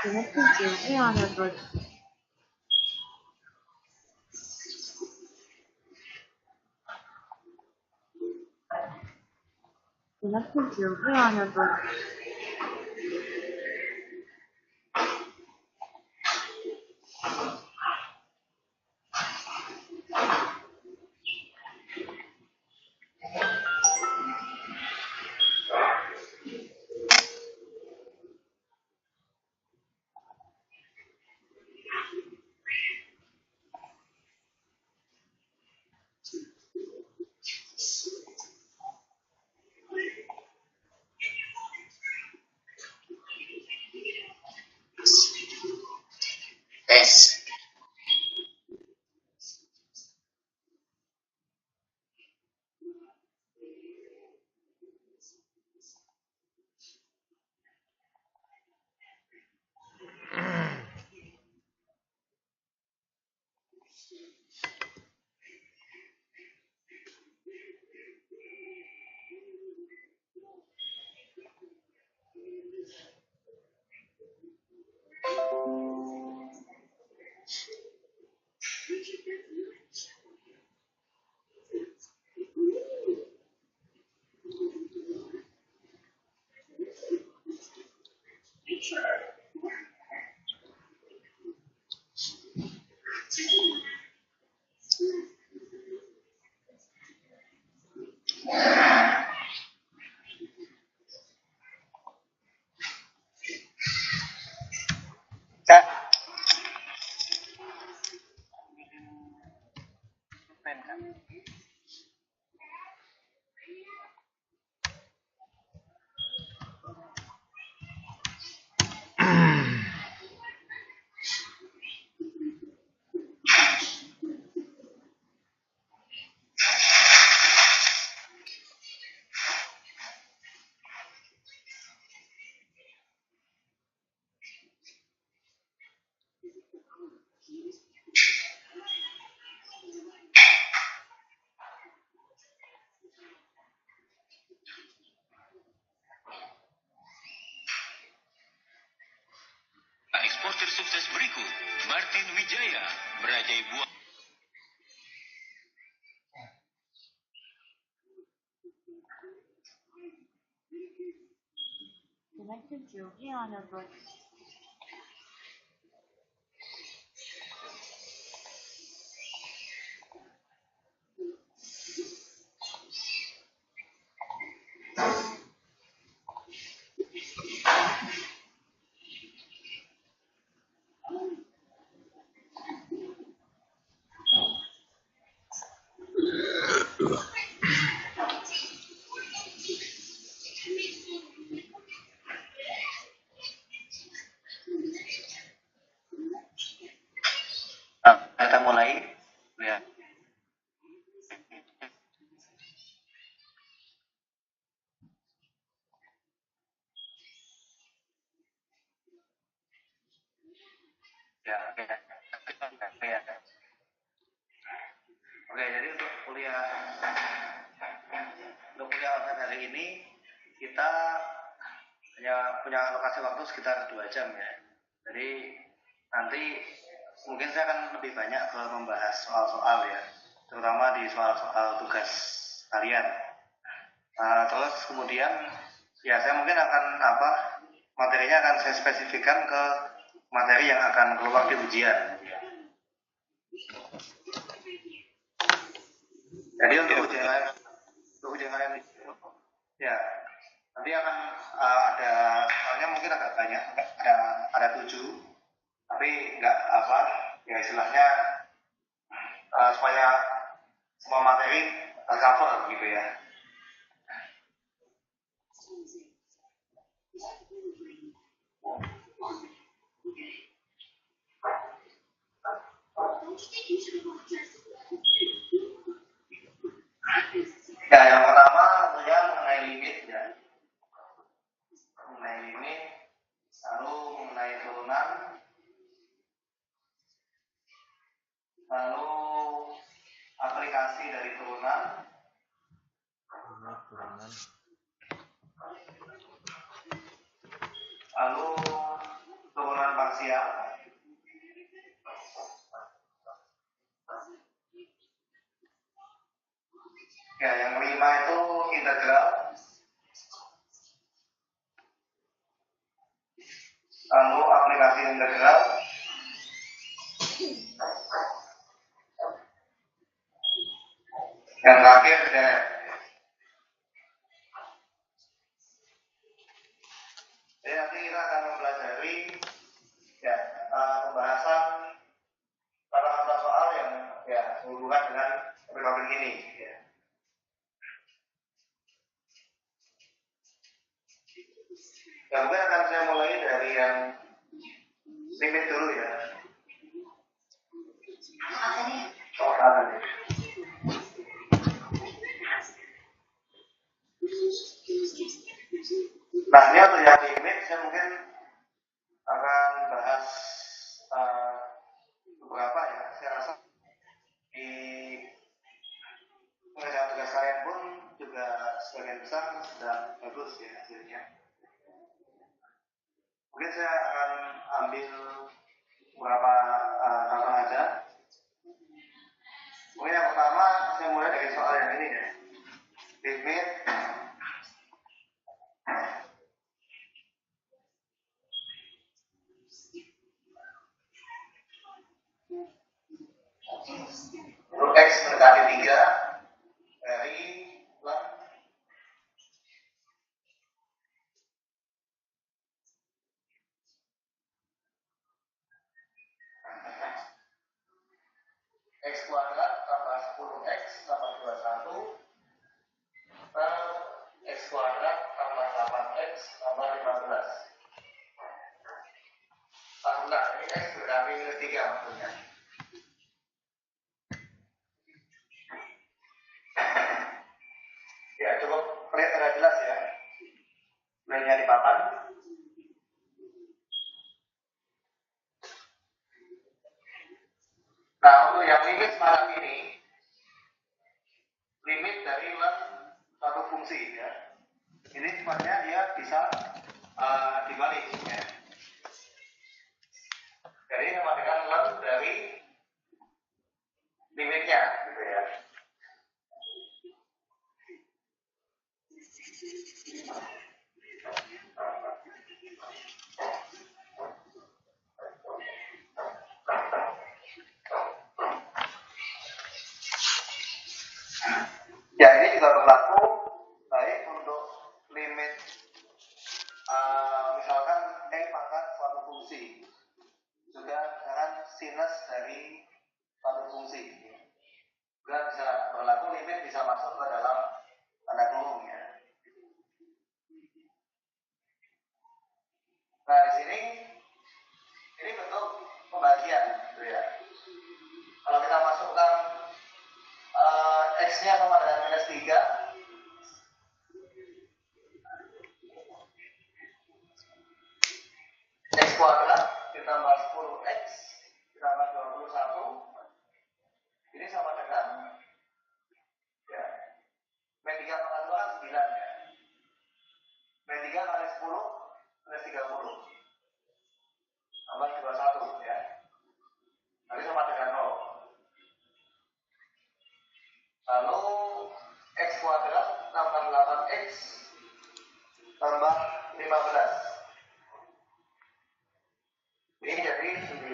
你们自己那样的个，你们自己那样的个。Tes. Kak. Eksportir sukses berikut, Martin Wijaya, merajai buah.你们自己那样的个。Kita mulai. Ya. Ya, oke. Ya. Oke, jadi untuk kuliah online hari ini kita hanya punya alokasi waktu sekitar 2 jam ya. Jadi nanti mungkin saya akan lebih banyak ke membahas soal-soal ya, terutama di soal-soal tugas kalian. Terus kemudian ya saya mungkin akan materinya akan saya spesifikkan ke materi yang akan keluar di ujian. Jadi untuk ujian kalian ya nanti akan ada soalnya mungkin agak banyak, ada 7, tapi nggak ya istilahnya supaya semua materi tercover gitu ya. Ya, yang pertama tentunya mengenai limit ya. Mengenai limit, lalu mengenai turunan, lalu aplikasi dari turunan, lalu turunan eksponensial. Ya, yang kelima itu integral. Lalu aplikasi integral. Yang terakhir deret. Jadi nanti kita akan mempelajari ya pembahasan tata soal yang ya berhubungan dengan topik ini. Ya. Ya, mungkin akan saya mulai dari yang limit dulu ya. Oh, ada nih. Nah, ini untuk yang limit saya mungkin akan bahas beberapa ya. Saya rasa di pengerjaan tugas kalian pun juga sebagian besar sudah bagus ya hasilnya. Mungkin saya akan ambil beberapa contoh aja. Mungkin yang pertama saya mulai dari soal yang ini ya. Limit root x mendekati 3 dari lem x kuadrat tambah 10x tambah 21 per x kuadrat tambah 8x tambah 15. Nah, ini x berdari minus 3 maksudnya. Ya, cukup kelihatan jelas ya. Nilainya di papan. Nah, untuk yang limit semacam ini, limit dari lem satu fungsi ya. Ini sebenarnya dia bisa dibalik ya. Jadi sama dengan lem dari limitnya gitu ya. Ya, ini juga berlaku baik untuk limit misalkan pangkat suatu fungsi, juga misalkan sinus dari suatu fungsi. Juga bisa berlaku limit bisa masuk ke dalam tanda kurung ya. Nah, di sini ini bentuk pembagian gitu ya. Kalau kita masukkan x-nya sama dengan minus 3, x kuadrat ditambah 10x ditambah 21, ini sama dengan ya, min 3 pangkat 2 kan 9 ya. Min 3 kali 10 minus 30 tambah 21 ya. Nanti sama dengan 0. Lalu x kuadrat tambah 8x tambah 15. Ini jadi 9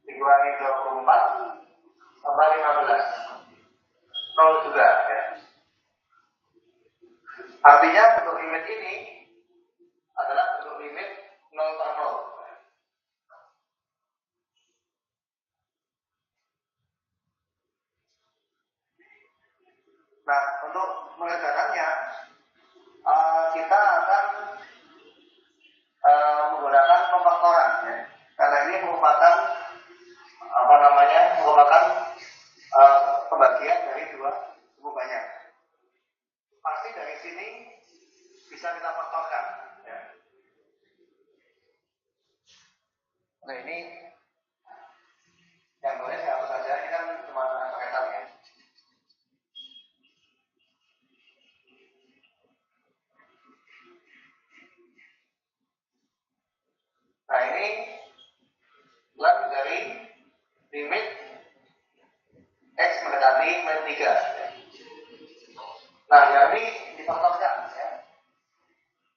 dikurangi 24 tambah 15. 0 juga ya. Artinya bentuk limit ini adalah bentuk limit 0 per 0. Nah, untuk mengerjakannya kita akan menggunakan pemfaktoran ya. Karena ini merupakan merupakan pembagian dari dua cukup banyak. Pasti dari sini bisa kita faktorkan ya. Nah, ini yang boleh saya hapus saja, ini kan cuma paketan ya.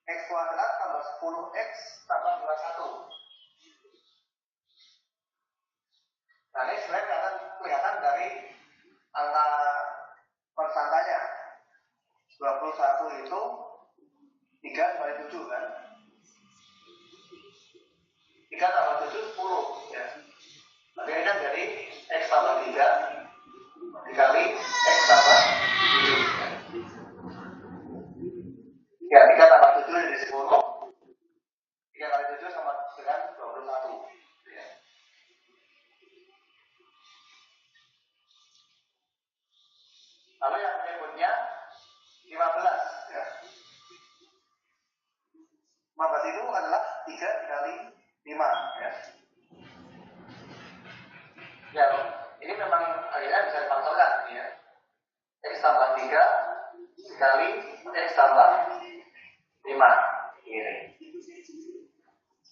X kuadrat tambah 10X tambah 21. Nah, ini sebenarnya kelihatan dari angka konstantanya. 21 itu 3 kali 7 kan? 3 tambah 7 10 ya. Berarti ini kan dari X tambah 3 dikali X tambah 7 ya. 3 tambah 7 jadi 10. 3 kali 7 sama dengan 21 ya. Lalu yang berikutnya 15 ya. 15 itu adalah 3 dikali 5 ya. Ya, ini memang akhirnya bisa difaktorkan ya. X tambah 3 dikali X tambah 5 ini.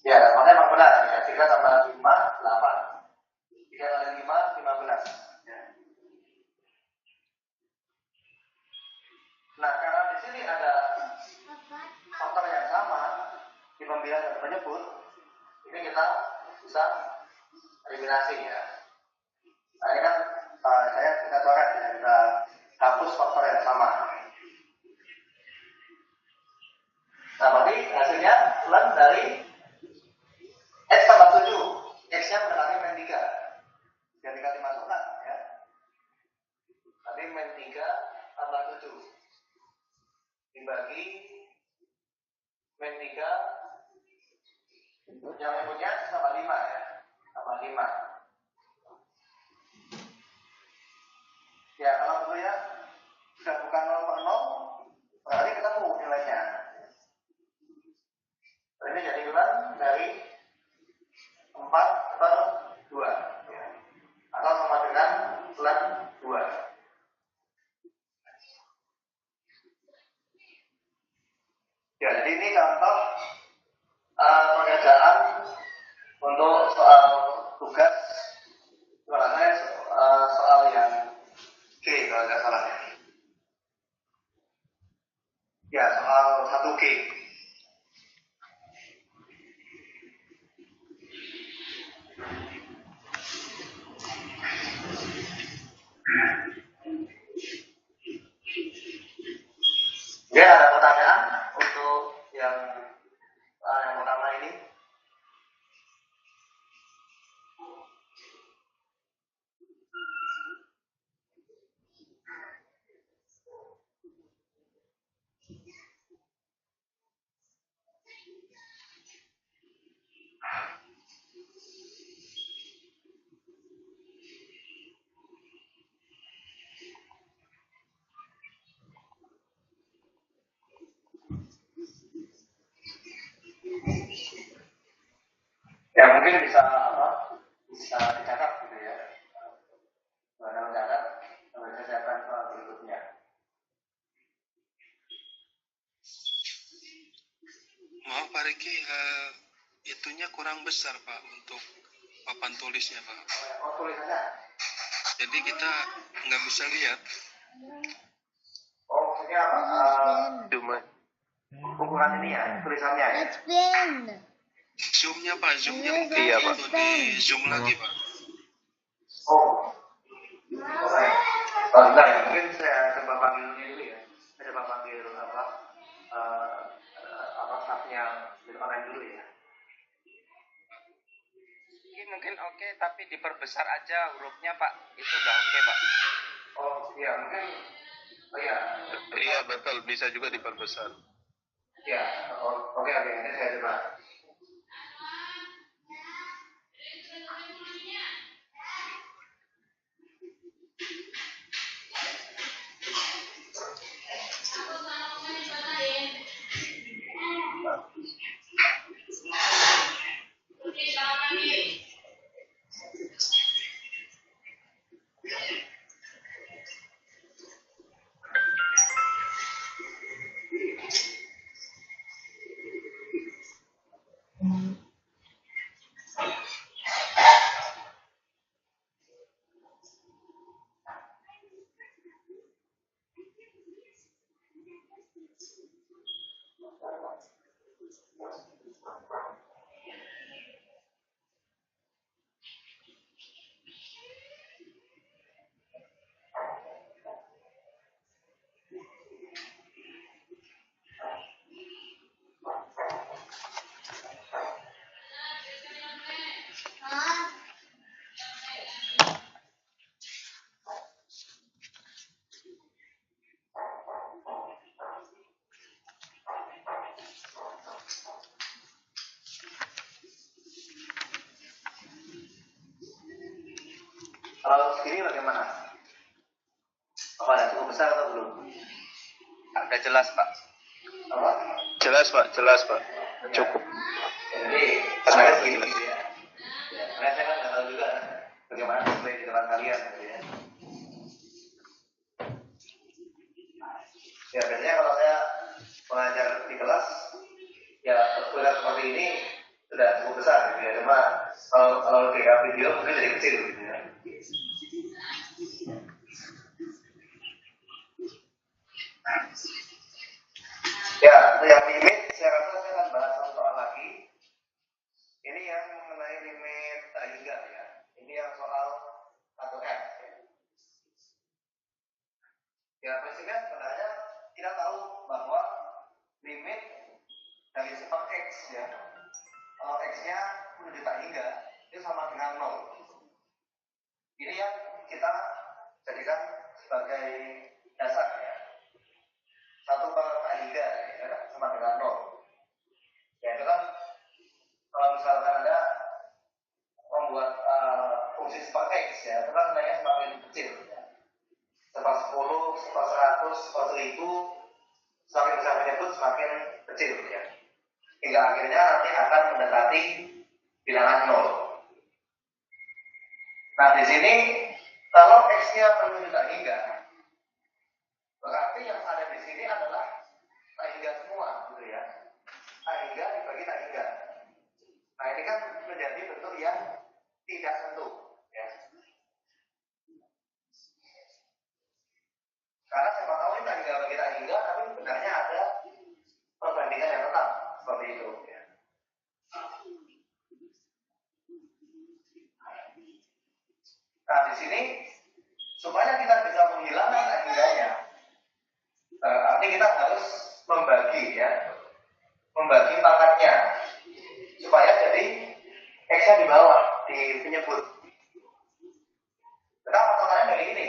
Ya, makanya memang benar ya. 3 tambah 5 8. 3 kali 5 15 ya. Nah, karena di sini ada faktor yang sama di pembilang dan penyebut, ini kita bisa eliminasi ya. Nah, ini kan kita coret ya, kita hapus faktor yang sama. Nah, berarti hasilnya ln dari X tambah 7. X-nya mendekati min 3. Yang tinggal dimasukkan ya. Tadi min 3 tambah 7 dibagi min 3 yang berikutnya tambah 5 ya. Tambah 5. Ya, kalau betul ya sudah bukan 0 per 0 berarti ketemu nilainya. Ini jadi bulan dari 4 per 2 ya. Atau sama dengan ln 2. Ya, jadi ini contoh pengerjaan untuk soal tugas soal yang G kalau nggak salah. Ya, soal 1G. Ya, ada pertanyaan untuk yang pertama ini? Ya, mungkin bisa dicatat gitu ya. Kalau mencatat, bisa siapkan soal berikutnya. Maaf Pak Riki, itunya kurang besar Pak untuk papan tulisnya Pak. Oh, tulisannya? Jadi kita nggak bisa lihat. Oh, maksudnya apa? Cuma Ukuran ini ya, tulisannya ya? zoomnya Pak, zoomnya mungkin iya, Pak. Di zoom lagi Pak. Oh, oke. Bentar ya, mungkin saya coba panggil dulu ya. Saya coba panggil staffnya online dulu ya. Ini mungkin oke, tapi diperbesar aja hurufnya Pak. Itu udah oke Pak. Oh iya, mungkin. Oh iya. Iya betul, bisa juga diperbesar. Iya, oke, ini saya coba. Kalau segini bagaimana? Apa ada cukup besar atau belum? Agak jelas Pak. Apa? Jelas Pak. Cukup. Jadi karena segini gitu ya. Karena saya kan nggak tahu juga bagaimana display di tempat kalian gitu ya. Ya biasanya kalau saya mengajar di kelas, ya ukuran seperti ini sudah cukup besar gitu ya. Cuma kalau di video mungkin jadi kecil gitu ya. Ya, untuk yang limit, saya rasa saya akan bahas satu soal lagi. Ini yang mengenai limit hingga ya. Ini yang soal 1F. Ya, prinsipnya sebenarnya kita tahu bahwa limit dari sifat X ya. Kalau X-nya menuju tak hingga, itu sama dengan 0. Ini yang kita jadikan sebagai dasar ya. 1 per tak hingga ya, sama dengan 0. Ya itu kan kalau misalkan Anda membuat fungsi sifat X ya, itu kan nilainya semakin kecil ya. Seper 10, seper 100, seper 1000, semakin besar menyebut semakin kecil ya. Hingga akhirnya nanti akan mendekati bilangan 0. Nah di sini kalau X-nya menuju tak hingga, berarti yang ada di sini adalah tak hingga semua gitu ya. Tak hingga dibagi tak hingga. Nah ini kan menjadi bentuk yang tidak tentu ya. Karena siapa tahu ini tak hingga bagi tak hingga, tapi sebenarnya ada perbandingan yang tetap seperti itu ya. Nah di sini supaya kita bisa menghilangkan tak hingganya, artinya kita harus membagi ya, membagi pangkatnya supaya jadi X-nya di bawah di penyebut. Kenapa patokannya dari ini?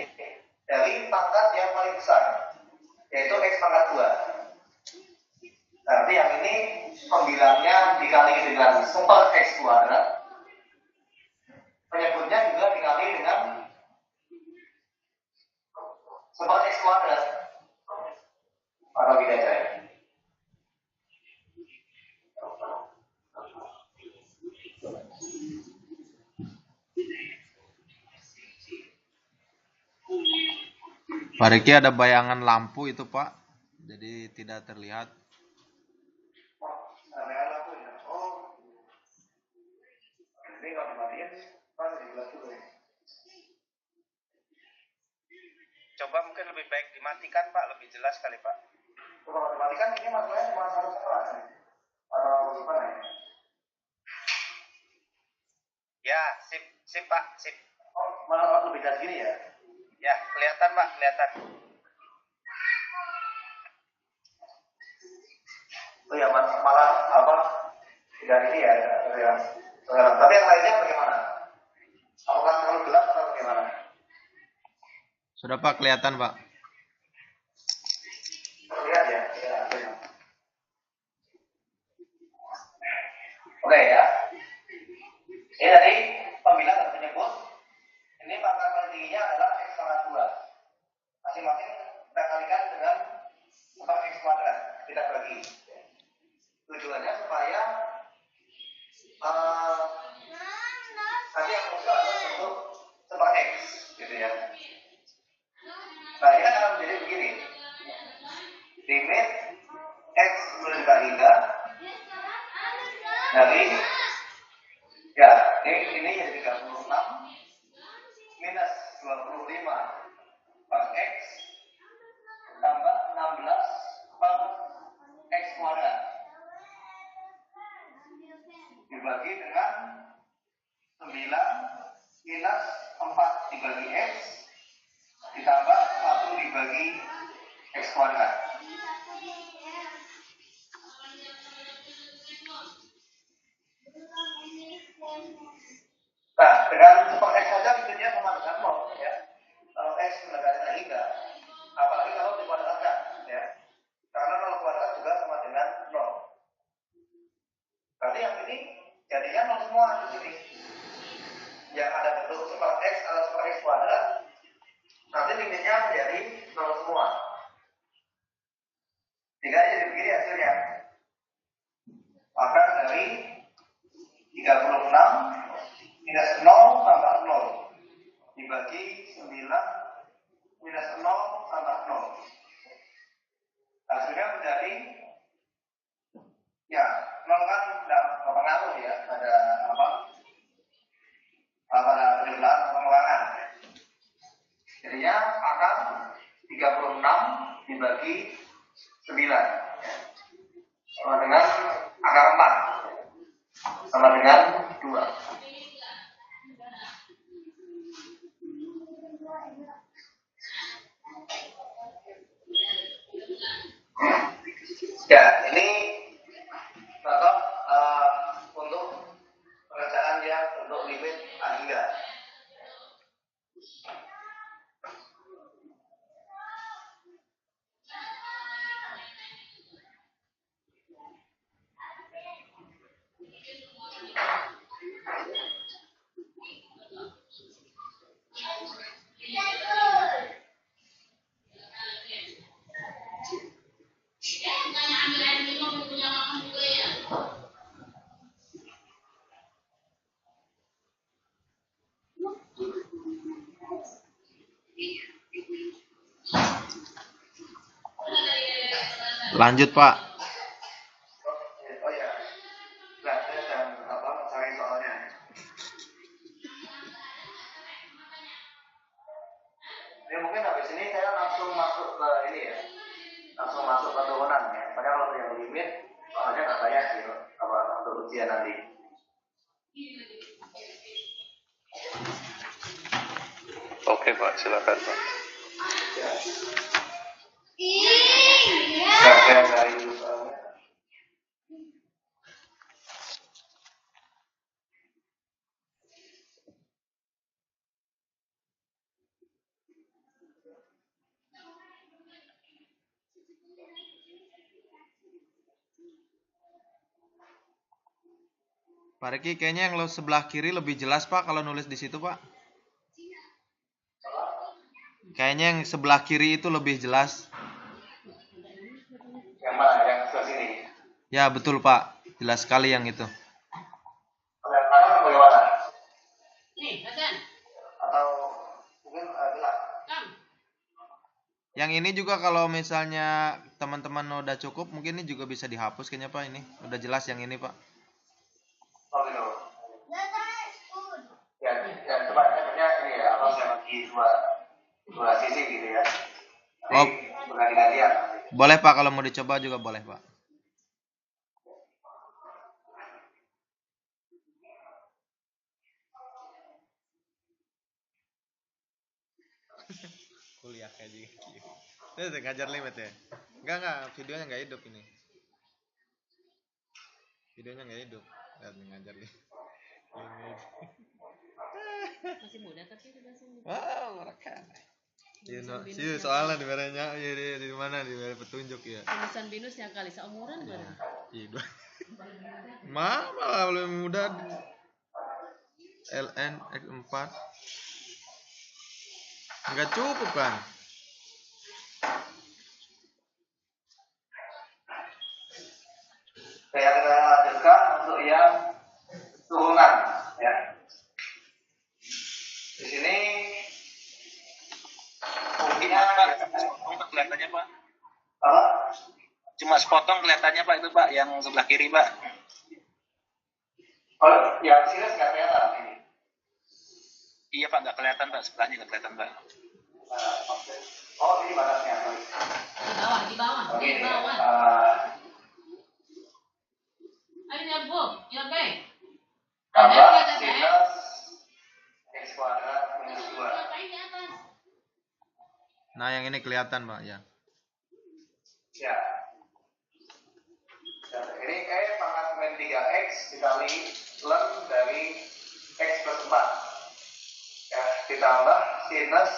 Dari pangkat yang paling besar, yaitu X pangkat 2. Berarti yang ini pembilangnya dikali dengan super X kuadrat, penyebutnya juga dikali dengan super X kuadrat atau tidak saya. Pak Riki ada bayangan lampu itu Pak, jadi tidak terlihat. Ini kalau dimatiin, masih di gelas dulu ya. Coba mungkin lebih baik dimatikan Pak, lebih jelas kali Pak. Kalau dimatikan ini masalahnya cuma satu kelas ya? Atau gimana ya? Ya, sip Pak, sip. Oh, malah lebih dari gini ya? Ya, kelihatan Pak, kelihatan. Oh ya, malah apa? Tidak ini ya? Tapi yang lainnya bagaimana? Apakah terlalu gelap atau bagaimana? Sudah Pak, kelihatan Pak. Lihat ya. Oke ya. Ini tadi pembilang penyebut. Ini pangkat paling tingginya adalah X pangkat 2. Masing-masing kita kalikan dengan super X kuadrat. Kita bagi. Tujuannya supaya nanti yang muncul adalah bentuk super X gitu ya. Nah ini kan akan menjadi begini. Limit X menuju tak hingga dari ya ini jadi 36 minus 25 per X tambah 16 per X kuadrat dibagi dengan 9 minus 4 dibagi X ditambah 1 dibagi X kuadrat. Nah, dengan super X saja tentunya sama dengan 0 ya. Kalau X mendekati hingga, apalagi kalau dikuadratkan ya. Karena 0 kuadrat juga sama dengan 0. Berarti yang ini jadinya 0 semua di sini. Yang ada bentuk super X atau super X kuadrat, nanti limitnya menjadi 0 semua. Jika jadi begini hasilnya. Maka dari 36 minus 0 tambah 0 dibagi 9 minus 0 tambah 0. Hasilnya menjadi ya 0 kan tidak berpengaruh ya pada pada penjumlahan atau pengulangan. Jadinya akan 36 dibagi 9 sama dengan akar 4 sama dengan 2. Ya, ini contoh untuk pengerjaan yang untuk limit A hingga. Lanjut Pak. Oh ya, belajar dan cari soalnya. Ya mungkin habis ini saya langsung masuk ke ini ya, langsung masuk ke turunan ya. Padahal kalau yang limit soalnya nggak banyak sih untuk ujian nanti. Oke Pak, silakan Pak. Ya. Saya dari dulu soalnya. Pak Riki, kayaknya yang lo sebelah kiri lebih jelas Pak kalau nulis di situ Pak. Kayaknya yang sebelah kiri itu lebih jelas. Yang mana? Yang sebelah sini. Ya betul Pak, jelas sekali yang itu. Yang kanan atau bagaimana? Atau mungkin gelap? Yang ini juga kalau misalnya teman-teman udah cukup, mungkin ini juga bisa dihapus kayaknya Pak ini. Udah jelas yang ini Pak. Oh gitu. Ya sebenarnya ini ya, saya bagi dua sisi gitu ya. Oh, berganti-gantian. boleh Pak, kalau mau dicoba juga boleh Pak. Kuliah kayak gitu. Ini udah ngajar limit ya? Enggak, videonya nggak hidup ini. Videonya nggak hidup. Lihat ngajar limit. Masih muda tapi udah sembuh. Wow, mereka. Sih soalnya di merahnya di mana di merah petunjuk ya. Lulusan binusnya kali seumuran baru. Iya. Malah lebih muda. LN X4. Enggak cukup kan? Saya akan lanjutkan untuk yang turunan ya. Di sini mungkin Kelihatannya Pak. apa? Cuma sepotong kelihatannya Pak itu Pak yang sebelah kiri Pak. Oh, yang sini nggak kelihatan ini. Iya Pak nggak kelihatan Pak, sebelahnya nggak kelihatan Pak. Oh, ini batasnya. Di bawah. Oke. Ayo ya Bu, ya baik. Tambah sinus X kuadrat minus 2. Nah, yang ini kelihatan, Pak, ya. Ya. Dan ini pangkat min 3X dikali ln dari X plus 4. Ya, ditambah sinus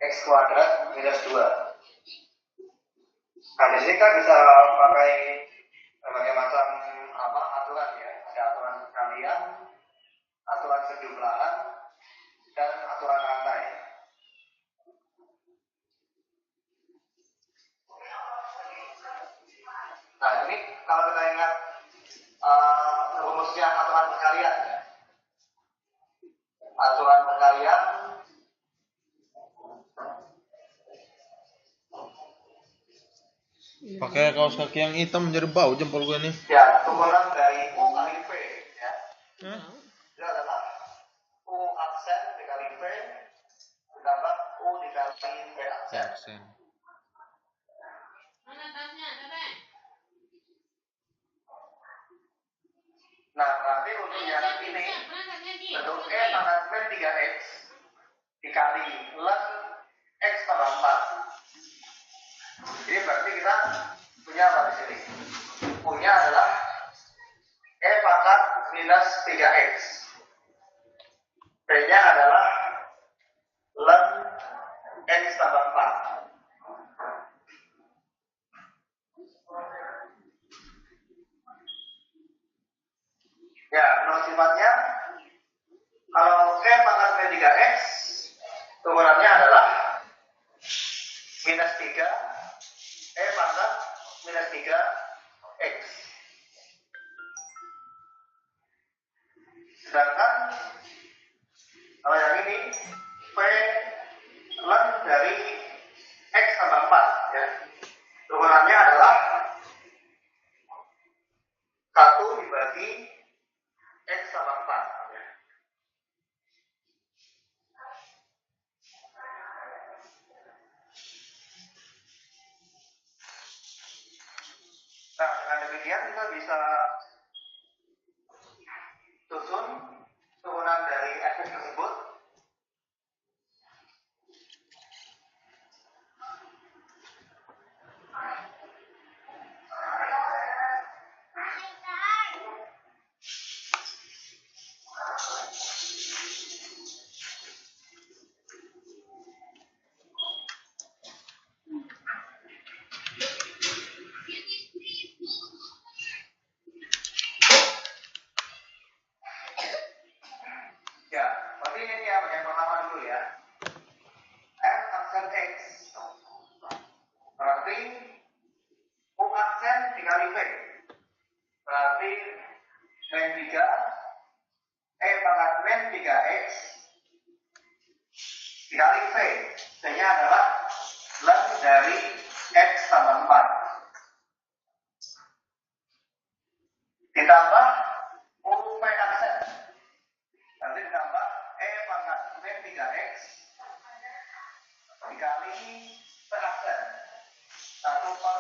X kuadrat minus 2. Nah, di sini kan bisa pakai berbagai macam aturan ya. Ada aturan perkalian, aturan penjumlahan, ingat rumusnya aturan perkalian ya. Aturan perkalian Pakai kaos kaki yang hitam jadi bau jempol gue nih. ya turunan dari U kali V ya. Itu adalah U aksen dikali V ditambah U dikali V aksen. Aksen. Mana tasnya, Tete? Nah, berarti untuk yang ini bentuk E pangkat V 3X dikali ln X tambah 4. Jadi berarti kita punya apa di sini? Punya adalah E pangkat minus 3X. B-nya adalah ln X tambah 4. Ya, menurut sifatnya, kalau E pangkat B3X, turunannya adalah minus 3, E pangkat minus 3X. Sedangkan, kalau yang ini, P ln dari X tambah 4, ya. Turunannya adalah 1 dibagi X tambah 4 ya. Nah, dengan demikian kita bisa susun turunan dari efek tersebut. Ya, berarti ini ya yang pertama dulu ya. F aksen X berarti U aksen dikali V berarti min 3 E pangkat min 3X dikali V. V-nya adalah ln dari X tambah 4 ditambah U V aksen nanti ditambah E pangkat min 3X dikali V aksen 1 per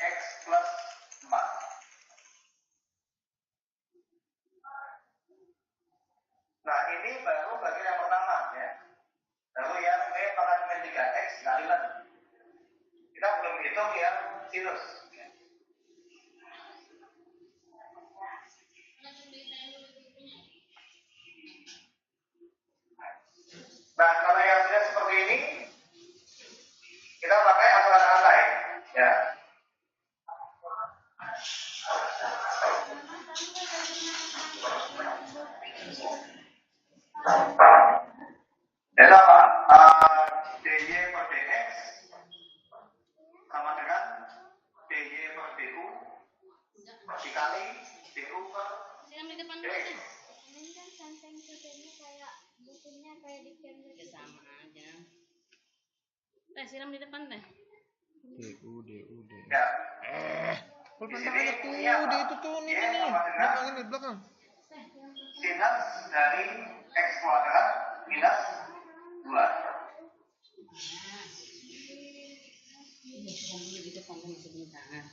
X plus 4. Nah ini baru bagian yang pertama ya. Baru yang E pangkat min 3X dikali ln. Kita belum hitung yang sinus. Nah, kalau yang sudah seperti ini, kita pakai aturan rantai, ya. Jadi apa? DY per DX sama dengan DY per DU dikali DU per Yang di depan DX. mana? Ini kan samping kudanya kayak bukunya kayak di Cambridge. Ya sama aja. Teh, siram di depan teh. DU. Ya. Pulpen Di sini tangannya tuh, punya apa? di itu tuh, nih, Y nih. sama dengan Belakang ini, belakang. sinus dari X kuadrat minus 2. Ini siram dulu di depan kan masih di tangan.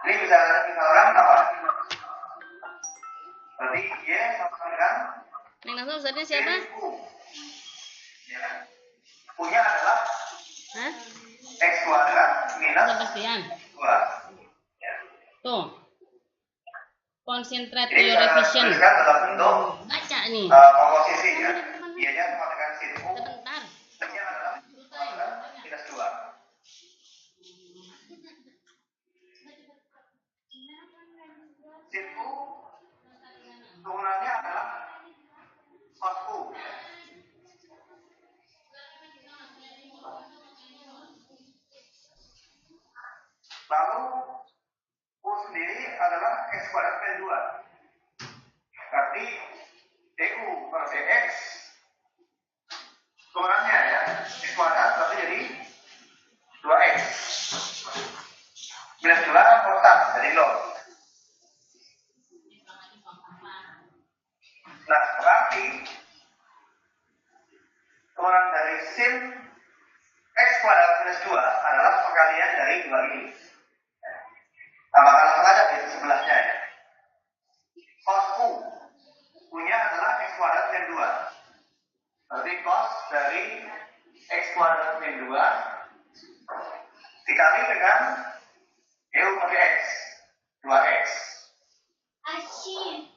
Ini bisa kita orang apa? Berarti Y sama dengan Neng Nasma ustadznya siapa? U. Ya. Punya adalah Hah? X kuadrat minus Sebastian. 2. Ya. Tuh. Concentrate Ini your bisa revision. tuliskan dalam bentuk Baca nih. komposisi ya. Y-nya sama dengan sin U. Sebentar. X-nya adalah kuadrat minus 2. Sin U turunannya adalah cos U. adalah X kuadrat kali 2. Berarti DU per DX kurangnya ya, X kuadrat berarti jadi 2X. Minus 2 konstan, jadi 0. Nah, berarti kurang dari sin X kuadrat minus 2 adalah perkalian dari 2 ini. Tambahkan langsung aja di sebelahnya ya. Cos U punya adalah X kuadrat min 2. Berarti cos dari X kuadrat min 2 dikali dengan U per X 2X. Asyik.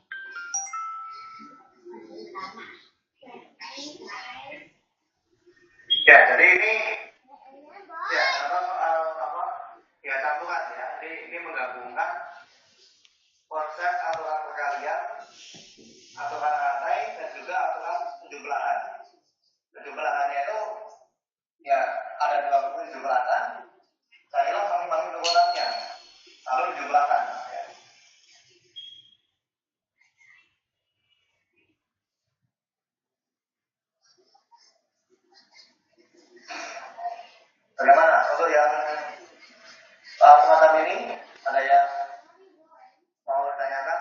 Ya, jadi ini ya contoh soal apa? Ya campuran ya. Jadi ini menggabungkan konsep aturan perkalian, aturan rantai dan juga aturan penjumlahan. Penjumlahannya itu ya ada 2 penjumlahan. Saya hilang masing-masing urutannya, lalu dijumlahkan. Ya. Bagaimana untuk yang semacam ini? Ada yang mau ditanyakan?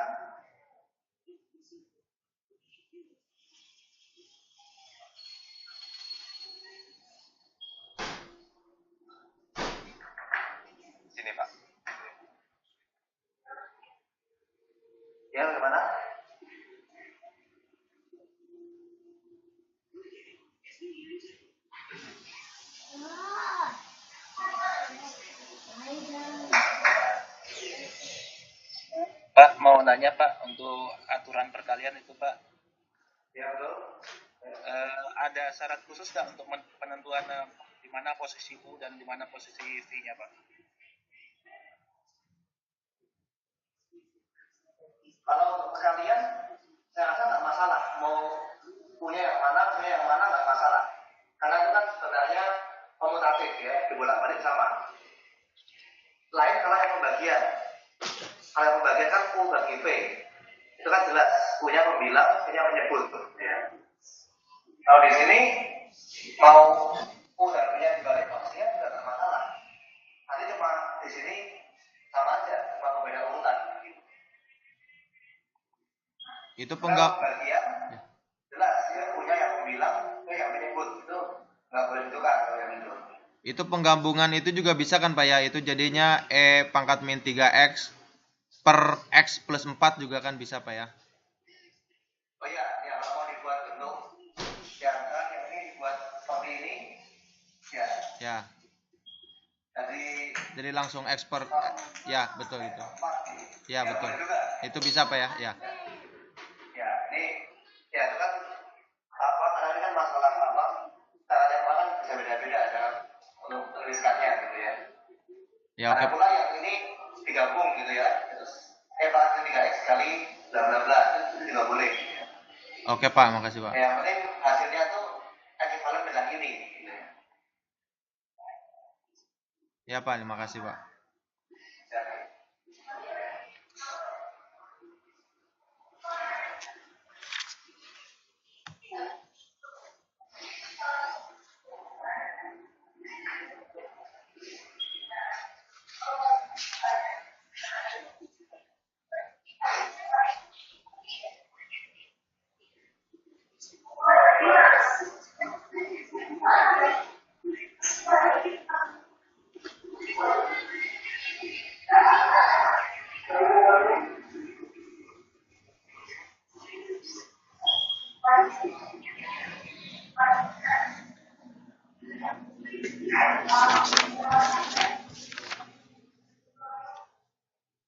Sini Pak. Ya, bagaimana? Pak mau nanya Pak untuk aturan perkalian itu Pak. Ya, betul. Ada syarat khusus nggak untuk penentuan di mana posisi U dan di mana posisi V-nya Pak? Kalau untuk perkalian, saya rasa nggak masalah. Mau punya yang mana nggak masalah. Karena itu kan sebenarnya komutatif ya, dibolak-balik sama. Lain kalau yang pembagian. Kalau yang pembagian kan U bagi V. Itu kan jelas, punya pembilang, punya penyebut. Ya. Kalau di sini mau U dan V-nya dibalik maksudnya juga nggak masalah. Nanti cuma di sini sama aja, cuma pembeda urutan. Itu Pembagian jelas ya, punya yang pembilang, yang penyebut itu nggak boleh ditukar kalau yang itu. itu penggabungan itu juga bisa kan Pak ya? Itu jadinya E pangkat min 3X per X plus 4 juga kan bisa Pak ya? Oh iya, ya kalau mau dibuat bentuk yang ini dibuat seperti ini, ya. Ya. Jadi Langsung X per ya betul itu. Ya betul. Itu bisa Pak ya? Ya. Ya, ini ya itu kan apa karena ini kan masalah apa? Caranya kan bisa beda-beda ada untuk tuliskannya gitu ya. Ya Ada oke. pula yang ini digabung gitu ya. Terus pangkat 3X kali bla bla bla itu juga boleh. Oke Pak, makasih Pak. Yang penting hasilnya tuh ekivalen dengan ini. Gitu ya. Ya Pak, terima kasih Pak. Ya.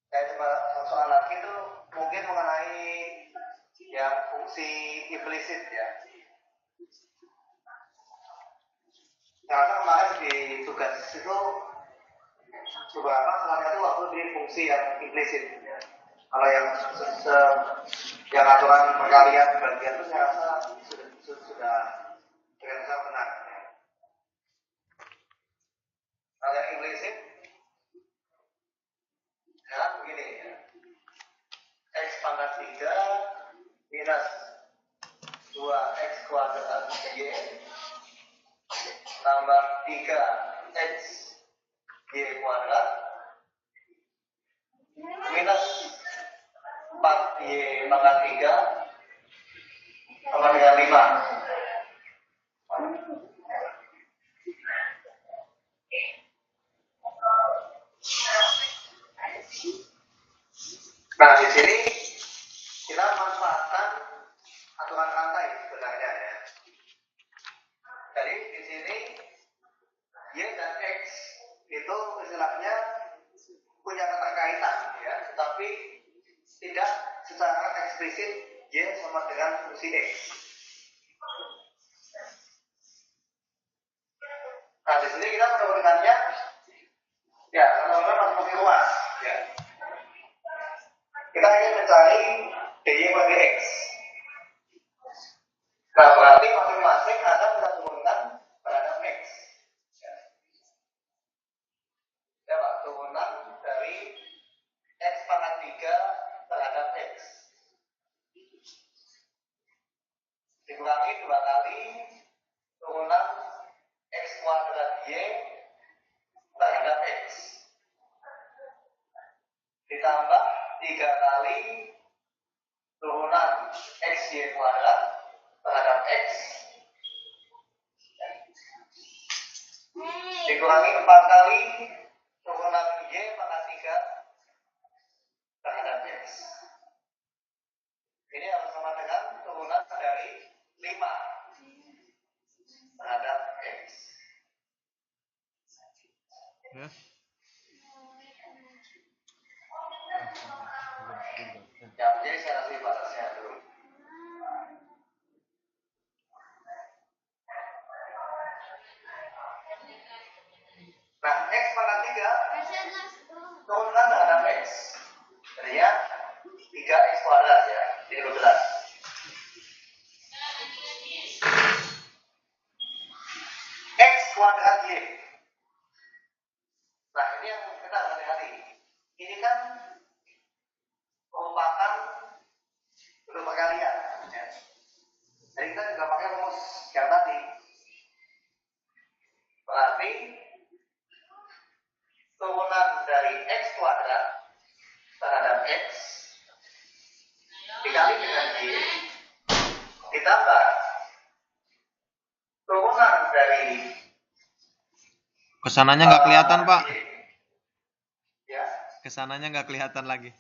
Saya coba soal lagi itu mungkin mengenai yang fungsi implisit ya. Karena kemarin di tugas itu beberapa salah satu waktu di fungsi yang implisit. Ya. Kalau yang yang aturan perkalian bagian itu saya rasa sudah benar. Ya. Kalau yang implisit, ya begini ya. minus 2x kuadrat y tambah 3x y kuadrat minus 4y pangkat 3 sama dengan 5. Nah, di sini kita manfaatkan aturan rantai sebenarnya ya. Jadi di sini y dan x itu istilahnya punya keterkaitan ya, tetapi tidak secara eksplisit y sama dengan fungsi x. Nah, di sini kita menurunkannya ya, menurunkan masing-masing ruas ya. Kita ingin mencari dy per dx. Nah, berarti masing-masing akan kita turunkan terhadap x. Ya Pak, turunan dari x pangkat 3 terhadap x. Dikurangi 2 kali turunan x kuadrat y terhadap x. Ditambah 3 kali turunan xy kuadrat terhadap x. Dikurangi 4 kali turunan y pangkat 3 terhadap x. Ini harus sama dengan turunan dari 5 terhadap x. Ya. Ya, jadi saya kasih batasnya dulu. Nah, x pangkat 3 turunkan terhadap x. Jadinya 3x kuadrat ya, jadi 12. X kuadrat y. Nah, ini yang kita harus hati-hati. Ini kan merupakan bentuk perkalian ya. Jadi kita juga pakai rumus yang tadi. Berarti turunan dari x kuadrat terhadap x dikali dengan y ditambah turunan dari Kesananya nggak kelihatan, Pak. ya, Kesananya nggak kelihatan lagi.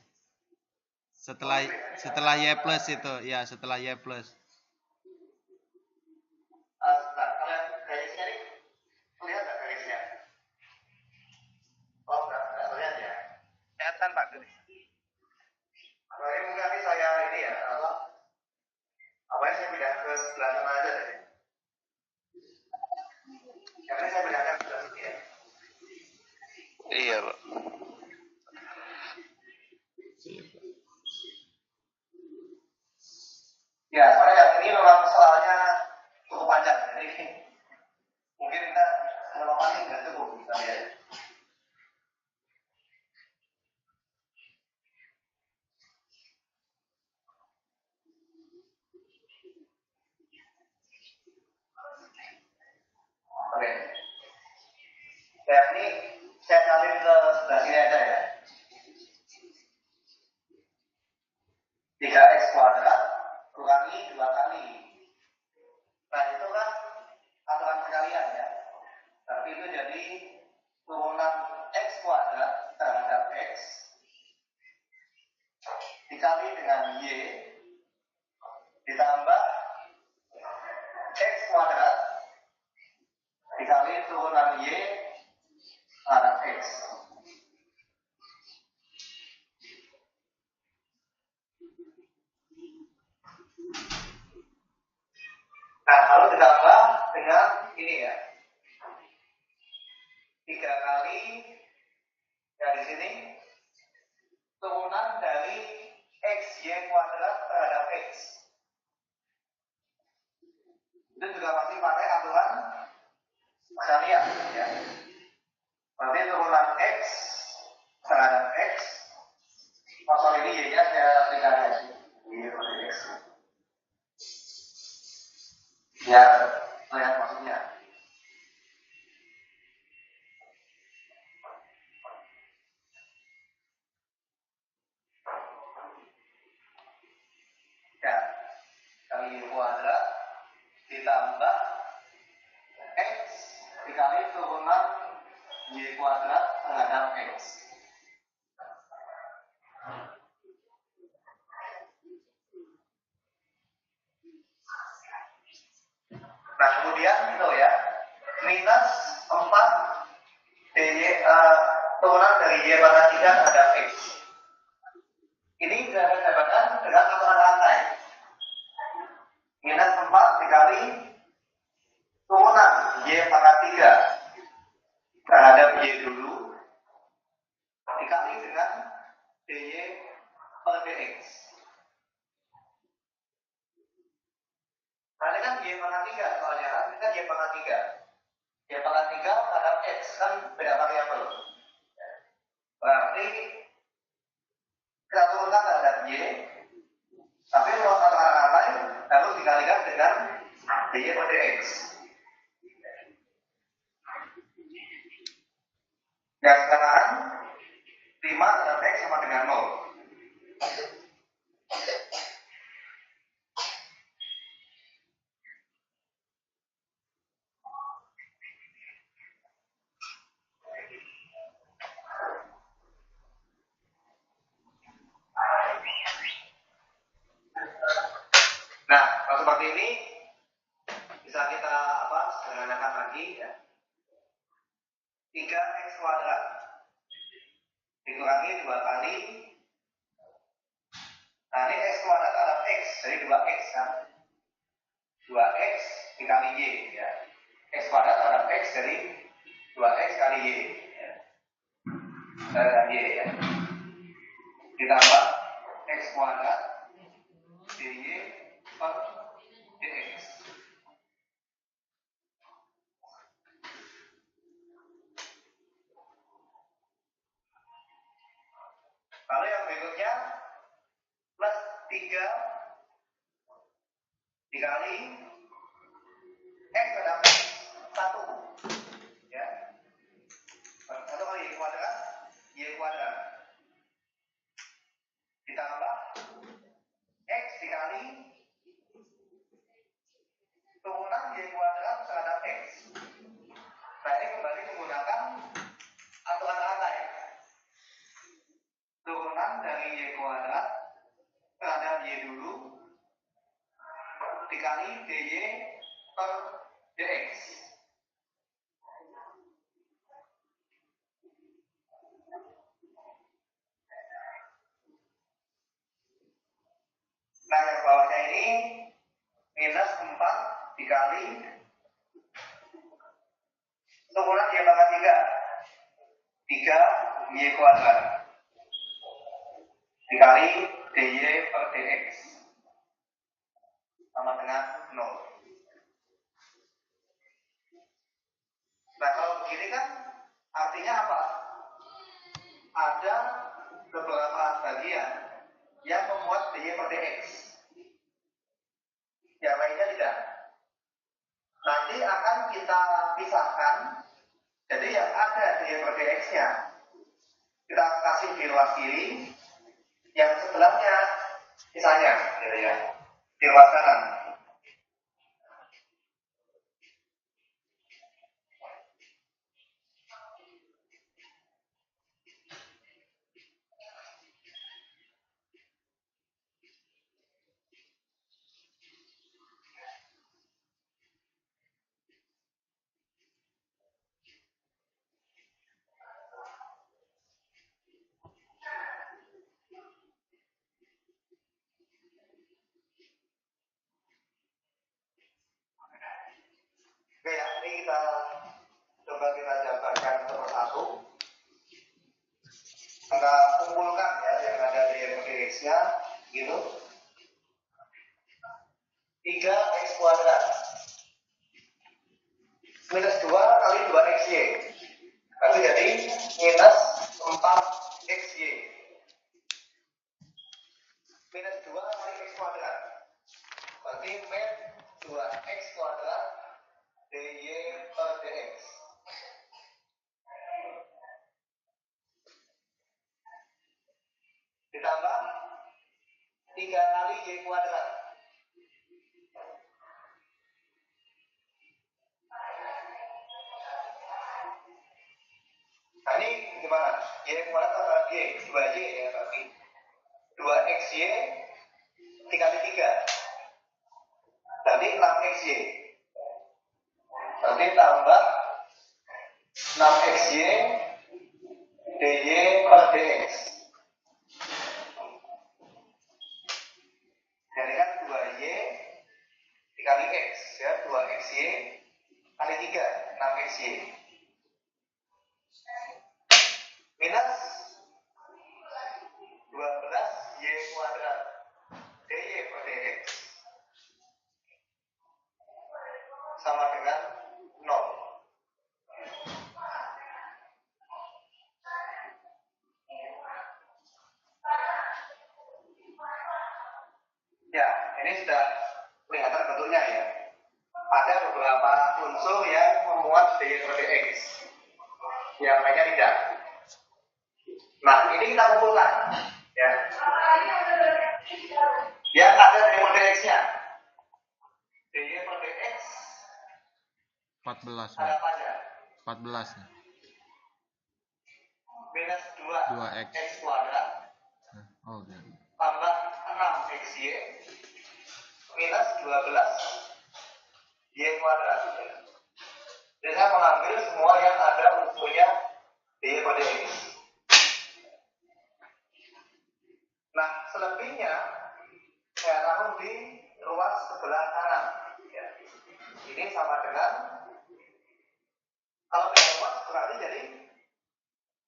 Setelah y plus itu, ya setelah y plus. nah, kalian garisnya ini lihat nggak garisnya? Oh, nggak lihat ya. Kelihatan Pak. Nah, ini mungkin nanti saya ini ya, apa ini saya pindah ke sebelah sana aja deh. Yang ini saya pindahkan ke sebelah sini ya. Iya, Pak. Ya, soalnya yang ini memang soalnya cukup panjang, jadi mungkin kita melompati nggak cukup kita lihat. Oke. Ya, ini saya salin ke sebelah sini aja ya. 3x kuadrat kurangi 2 kali. Nah, itu kan aturan perkalian ya. Tapi itu jadi turunan x kuadrat terhadap x dikali dengan y ditambah x kuadrat dikali turunan y terhadap x. Nah, lalu ditambah dengan ini ya. 3 kali ya di sini turunan dari xy kuadrat terhadap x. Itu juga masih pakai aturan perkalian ya. Berarti turunan x terhadap x. Maksud ini y-nya saya aplikasi y per x. Y kuadrat terhadap X. Nah, kemudian itu ya, minus 4 dy turunan dari y pangkat 3 terhadap x. Ini dapat didapatkan dengan aturan rantai. Minus 4 dikali turunan y pangkat 3 terhadap y dulu dikali dengan dy per dx. Nah, ini kan y pangkat 3 soalnya, ini kan y pangkat 3. Y pangkat 3 terhadap x kan beda variabel. Berarti kita turunkan terhadap y, tapi kalau aturan lain harus dikalikan dengan dy per dx. Dan sekarang 5 terhadap x sama dengan 0. Nah, kalau seperti ini bisa kita sederhanakan lagi ya. 3x kuadrat dikurangi 2 kali. Nah, ini x kuadrat terhadap x, jadi 2x kan. 2x dikali y ya. X kuadrat terhadap x jadi 2x kali y ya. Y ya. Ditambah x kuadrat dy per dx. Lalu yang berikutnya plus 3 dikali x terhadap x 1 ya. 1 kali y kuadrat ditambah x dikali turunan y kuadrat terhadap x. Nah, ini kembali menggunakan aturan rantai. Turunan dari y kuadrat terhadap y dulu dikali dy per dx. Nah, yang bawahnya ini minus 4 dikali turunan y pangkat 3 y kuadrat dikali dy per dx sama dengan 0. Nah, kalau begini kan artinya apa? Ada beberapa bagian yang memuat dy per dx, yang lainnya tidak. Nanti akan kita pisahkan. Jadi yang ada dy per dx nya kita kasih di ruas kiri, yang sebelahnya misalnya gitu ya, di ruas kanan. Oke ya, ini kita coba kita jabarkan satu persatu. Kita kumpulkan ya yang ada di dx-nya gitu. 3x kuadrat minus 2 kali 2xy. Berarti jadi minus 4xy. Minus 2 kali x kuadrat. Berarti min 2x kuadrat dy per dx. Ditambah 3 kali y kuadrat. gimana? Y kuadrat tambah Y, 2Y ya berarti 2XY dikali 3 berarti 6XY berarti tambah 6XY DY per DX jadi kan 2Y dikali X ya 2XY kali 3 6XY minus 12Y kuadrat DY per DX sama dengan 0. Ya, ini sudah kelihatan bentuknya ya. Ada beberapa unsur yang memuat DY per DX, yang lainnya tidak. Nah, ini kita kumpulkan, ya. Yang ada DY per DX-nya. DY per DX 14. ada apa aja? 14 nih. Minus 2 2x. X kuadrat Oh, gitu. tambah 6XY minus 12 Y kuadrat. Jadi saya mengambil semua yang ada unsurnya DY per DX. Nah, selebihnya saya taruh di ruas sebelah kanan. Ya. Ini sama dengan kalau dengan ruas berarti jadi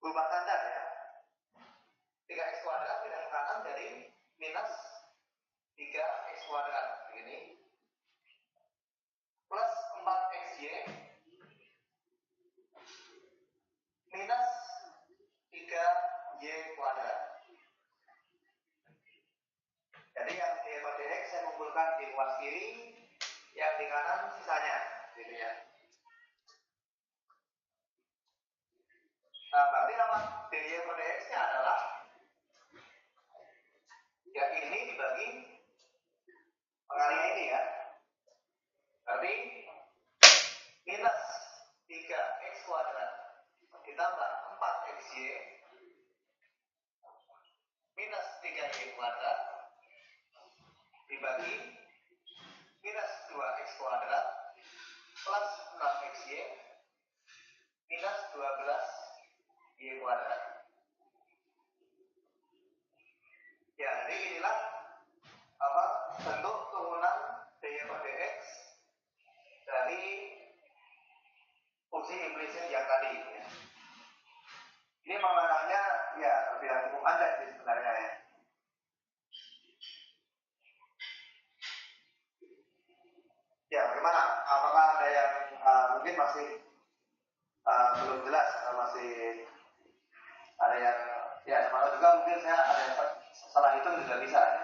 berubah tanda ya. 3x kuadrat pindah ke kanan jadi minus 3x kuadrat begini plus 4xy minus 3y kuadrat. Jadi yang D per DX saya kumpulkan di ruas kiri, yang di kanan sisanya gitu ya. Nah, berarti nama DY per DX-nya adalah ya ini dibagi pengalian ini ya. Berarti minus 3x kuadrat ditambah 4xy minus 3y kuadrat dibagi minus 2x kuadrat plus 6xy minus 12y kuadrat. Ya, jadi inilah apa bentuk turunan DY per DX dari fungsi implisit yang tadi ya. Ini mengarahnya ya terbilang cukup panjang sih sebenarnya ya. Ya, bagaimana? Apakah ada yang mungkin masih belum jelas atau masih ada yang ya sama juga mungkin saya ada yang salah hitung juga bisa ya.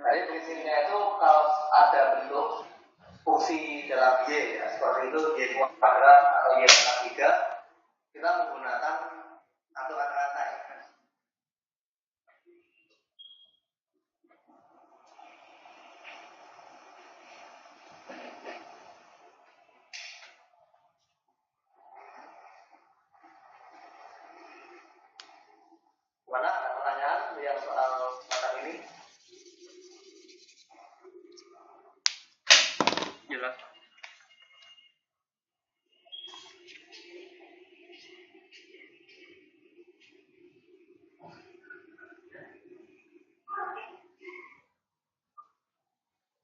Jadi prinsipnya itu kalau ada bentuk fungsi dalam Y ya, seperti itu Y kuadrat atau Y pangkat 3 kita menggunakan aturan rantai. Mana ada pertanyaan yang soal semacam ini? Jelas.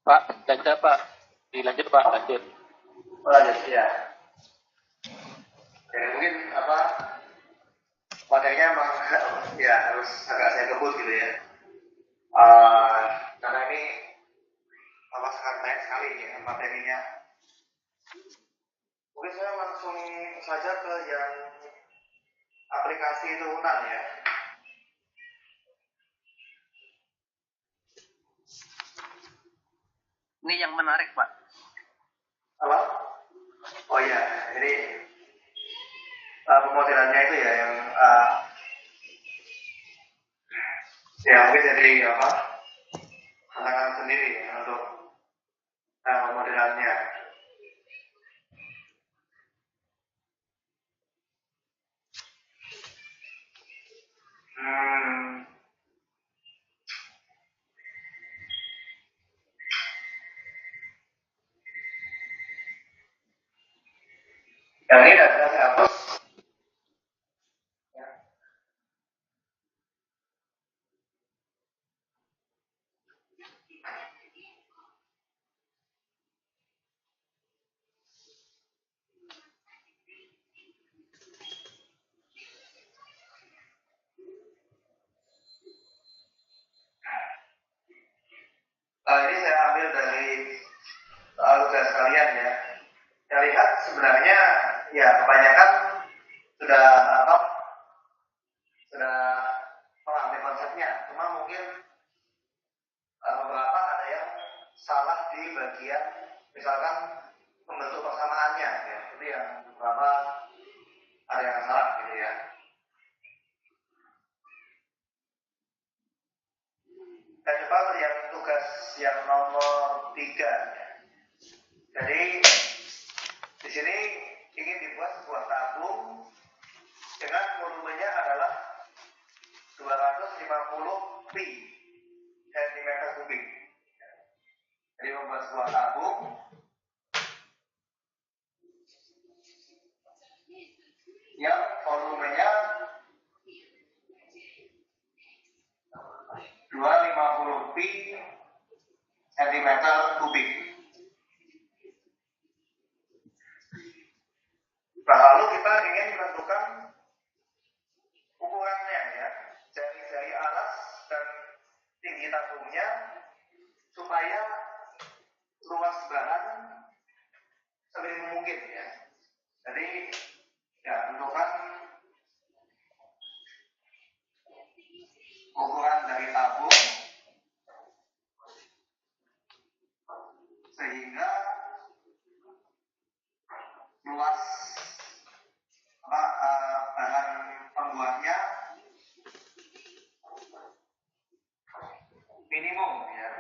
Pak, baca Pak. Dilanjut Pak, lanjut. Lanjut ya. Jadi mungkin apa materinya memang ya harus agak saya kebut gitu ya. Karena ini apa sangat banyak sekali ya materinya. Mungkin saya langsung saja ke yang aplikasi turunan ya. Ini yang menarik Pak. Apa? Oh iya, ini pemodelannya itu ya yang Ya mungkin jadi apa tantangan sendiri ya, untuk modelannya. Hmm. Yang ini data saya hapus. Ya. Ini saya ambil dari tugas kalian ya. Saya lihat sebenarnya ya kebanyakan sudah apa sudah mengambil konsepnya, cuma mungkin beberapa ada yang salah di bagian misalkan membentuk persamaannya ya, itu yang beberapa ada yang salah gitu ya. Dan coba yang tugas yang nomor 3. Jadi di sini ingin dibuat sebuah tabung dengan volumenya adalah 250 pi cm kubik. Jadi membuat sebuah tabung yang volumenya 250 pi cm kubik. Nah, lalu kita ingin menentukan ukurannya ya, jari-jari alas dan tinggi tabungnya supaya luas bahan seminim mungkin ya. Jadi ya tentukan ukuran dari tabung sehingga luas bahan pembuatnya minimum ya.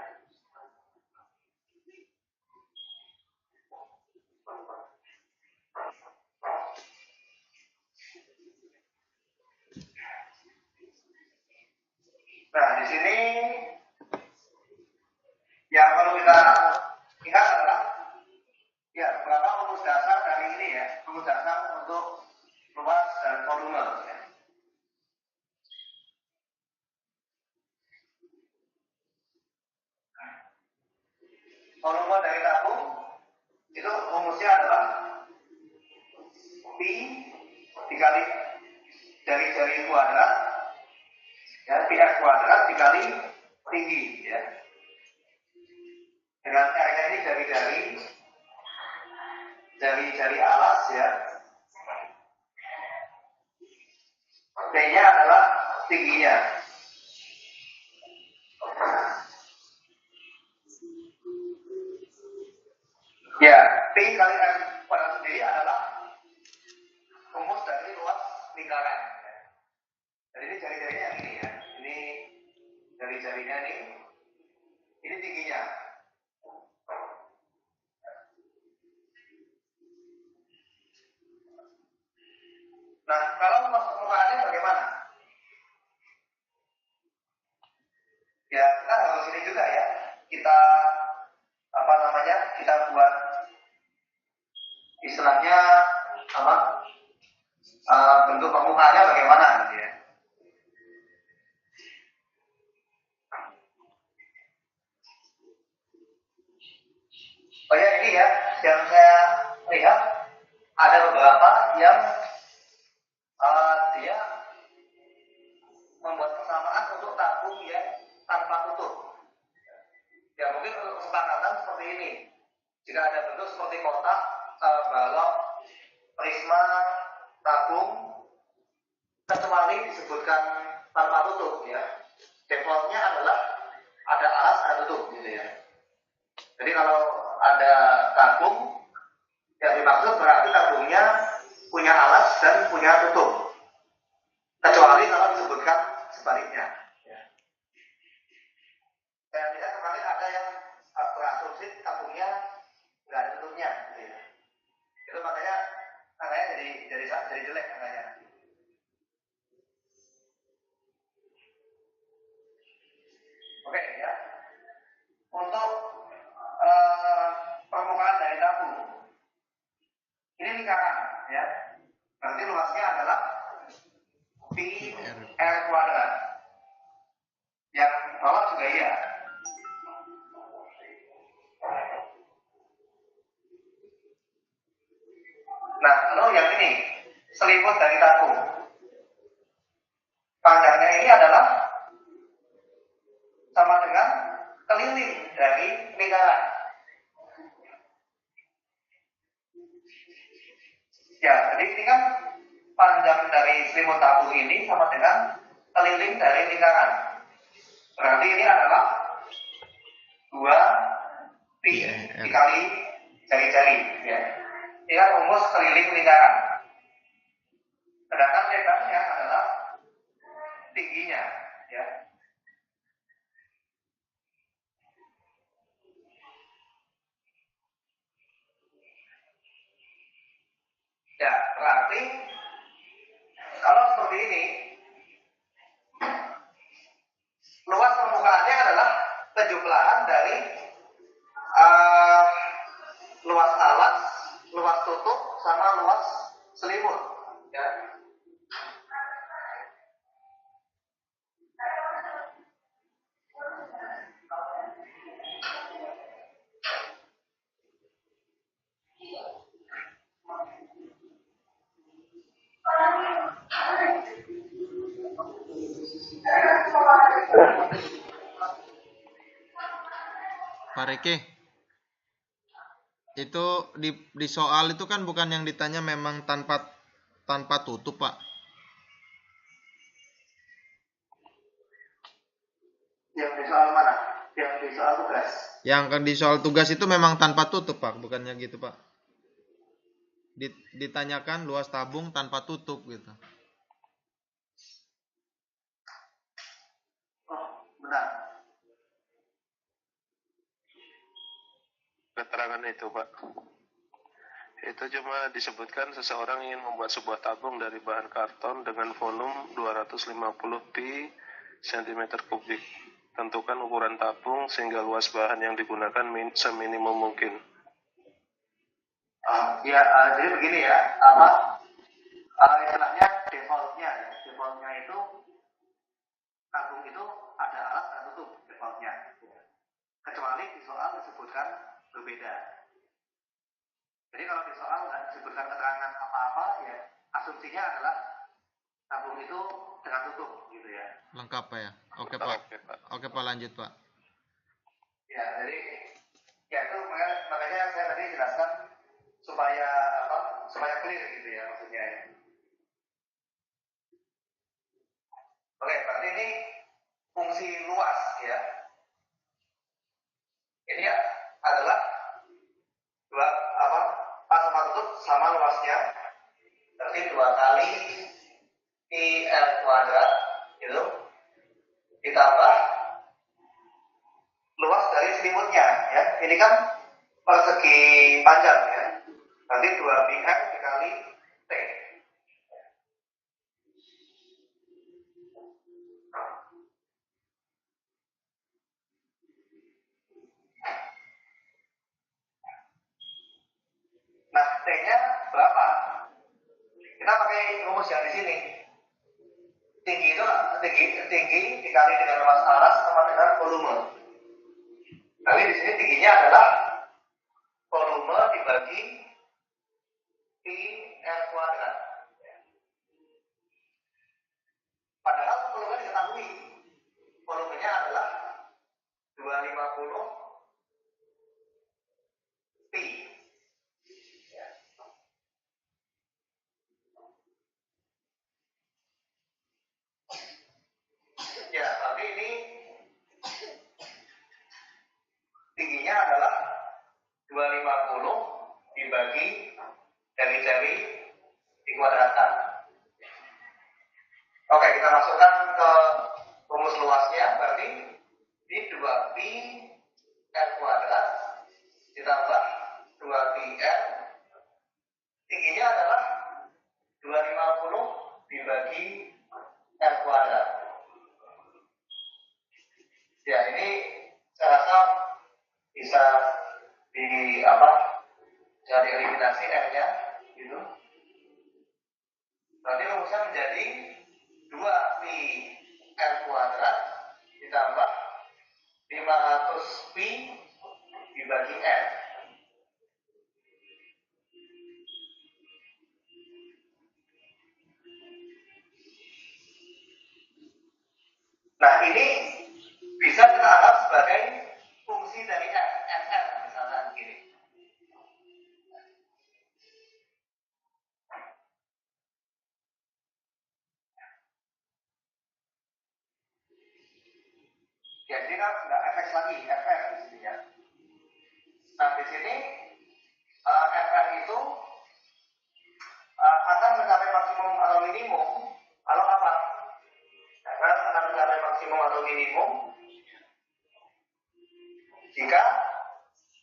Nah, di sini yang perlu kita ingat adalah ya berapa rumus dasar dari ini ya, rumus dasar untuk luas dan volume ya. Volume dari tabung itu rumusnya adalah pi dikali jari-jari kuadrat ya, pi r kuadrat dikali tinggi ya. Dengan r-nya ini jari-jari alas ya. T-nya adalah tingginya. Ya, P kali R kuadrat sendiri adalah rumus dari luas lingkaran. Jadi ini jari-jarinya yang ini ya. Ini jari-jarinya ini tingginya. Nah, kalau permukaannya bagaimana? Ya, kita harus ini juga ya. Kita kita buat istilahnya bentuk permukaannya bagaimana gitu ya. Oh ya, ini ya yang saya lihat ada beberapa yang dia membuat persamaan untuk tabung yang tanpa tutup. Ya mungkin untuk kesepakatan seperti ini. Jika ada bentuk seperti kotak, balok, prisma, tabung, kecuali disebutkan tanpa tutup ya. Defaultnya adalah ada alas, ada tutup gitu ya. Jadi kalau ada tabung, yang dimaksud berarti tabungnya punya alas dan punya tutup. Kecuali kalau disebutkan sebaliknya. Ya. bawah juga iya. Nah, lalu yang ini selimut dari tabung. Panjangnya ini adalah sama dengan keliling dari lingkaran. Ya, jadi ini kan panjang dari selimut tabung ini sama dengan keliling dari lingkaran. Berarti ini adalah 2 pi dikali jari-jari. Ya. Ini kan rumus keliling lingkaran. Sedangkan lebarnya adalah tingginya. Ya. Ya, berarti kalau seperti ini, luas permukaannya adalah kejumlahan dari luas alas, luas tutup, sama luas selimut. Ya. Pak Riki, itu di soal itu kan bukan yang ditanya memang tanpa tutup, Pak. Yang di soal mana? Yang di soal tugas. Yang di soal tugas itu memang tanpa tutup, Pak, bukannya gitu, Pak. Ditanyakan luas tabung tanpa tutup gitu. Oh, benar. Keterangan itu, Pak. Itu cuma disebutkan seseorang ingin membuat sebuah tabung dari bahan karton dengan volume 250 pi cm3. Tentukan ukuran tabung sehingga luas bahan yang digunakan seminimum mungkin. Jadi begini ya, istilahnya defaultnya ya. Defaultnya itu tabung itu ada alas dan tutup defaultnya. Kecuali di soal disebutkan berbeda. Jadi kalau di soal nggak disebutkan keterangan apa-apa ya, asumsinya adalah tabung itu dengan tutup gitu ya. Lengkap, Pak ya. Oke, Pak. Oke, Pak, lanjut, Pak. Ya, jadi ya itu makanya saya tadi jelaskan supaya clear gitu ya maksudnya ya. Oke, berarti ini fungsi luas ya. Ini adalah pas sama tutup sama luasnya, berarti 2 kali pi L kuadrat gitu ditambah luas dari selimutnya ya. Ini kan persegi panjang ya. Nanti 2 pi M dikali T. Nah, T-nya berapa? Kita pakai rumus yang di sini. Tinggi dikali dengan luas alas sama dengan volume. Tapi di sini tingginya adalah volume dibagi pi R kuadrat. Padahal volume diketahui. Volumenya adalah 250 pi. Ya, tapi ini tingginya adalah 250 dibagi jari-jari dikuadratkan. Oke, kita masukkan ke rumus luasnya, berarti ini 2 pi R kuadrat ditambah 2 pi R. Tingginya adalah 250 dibagi R kuadrat. Ya, ini saya rasa bisa bisa dieliminasi R-nya gitu. Berarti rumusnya menjadi 2 pi R kuadrat ditambah 500 pi dibagi N. Nah, ini bisa kita anggap sebagai fungsi dari fr misalnya gini. Ya, ini kan nggak fx lagi, fr di sini ya. Nah, di sini fr itu akan mencapai maksimum atau minimum kalau apa? Fr akan mencapai maksimum atau minimum jika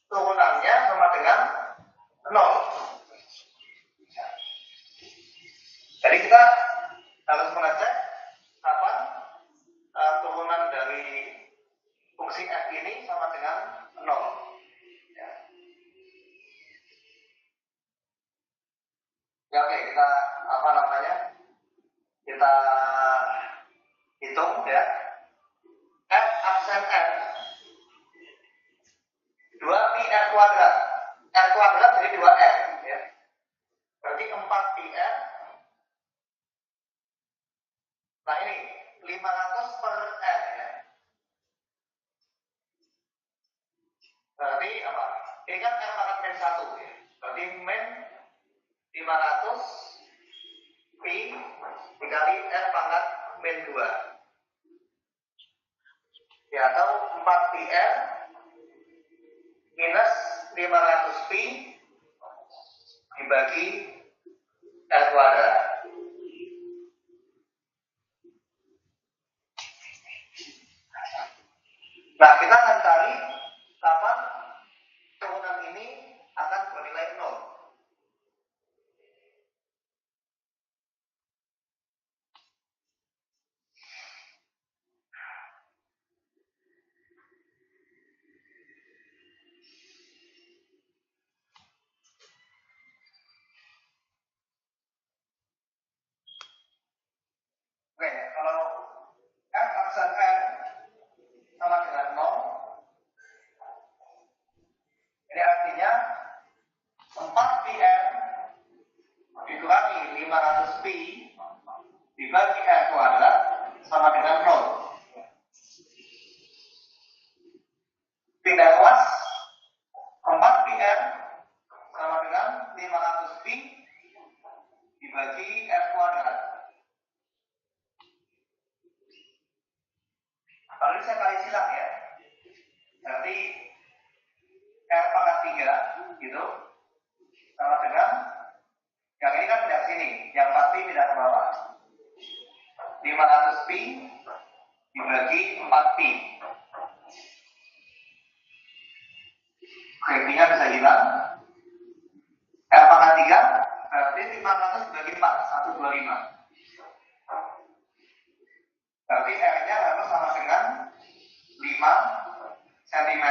turunannya sama dengan 0. Jadi kita harus mengecek kapan turunan dari fungsi f ini sama dengan 0. Ya. Ya, oke, kita kita hitung ya. F aksen f 2pi r kuadrat. R kuadrat jadi 2r ya. Berarti 4pi r. Nah, ini 500 per r ya. Berarti apa? Ini kan r pangkat min 1 ya. Berarti min 500 pi dikali r pangkat min 2. Ya, atau 4pi r minus 500 pi dibagi r kuadrat. Nah, kita akan cari kapan turunan ini akan bernilai 0. Oke, kalau f aksen r sama dengan 0, ini artinya 4pi r dikurangi 500 pi dibagi r kuadrat sama dengan 0. Pindah ruas, 4pi r sama dengan 500 pi dibagi r kuadrat. Lalu saya kali silang ya. Berarti r pangkat 3 gitu sama dengan yang ini kan pindah sini, yang 4pi pindah ke bawah. 500 pi dibagi 4pi. Pi-nya bisa hilang. R pangkat 3 berarti 500 dibagi 4, 125. Berarti R-nya harus sama dengan 5 cm.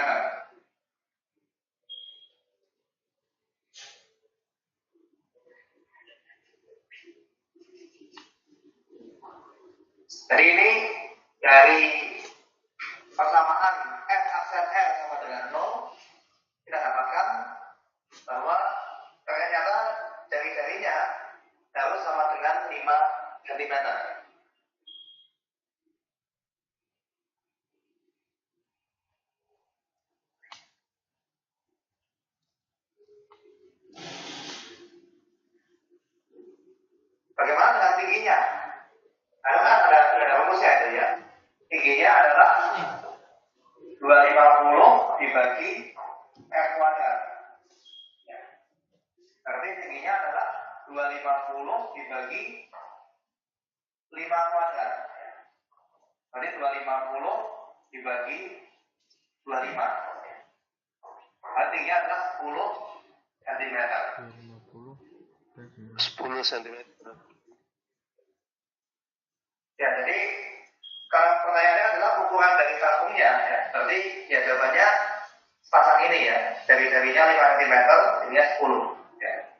Jadi ini dari persamaan f aksen r sama dengan 0, kita dapatkan bahwa ternyata jari-jarinya harus sama dengan 5 cm. Bagaimana dengan tingginya? Ada rumusnya itu ya. Tingginya adalah 250 dibagi r kuadrat. Ya. Berarti tingginya adalah 250 dibagi 5 kuadrat. Berarti 250 dibagi 25. Berarti tingginya adalah 10 cm. 10 cm. Ya, jadi kalau pertanyaannya adalah ukuran dari kalungnya ya. Berarti ya jawabannya sepasang ini ya. Jari-jarinya 5 cm, ininya 10 ya.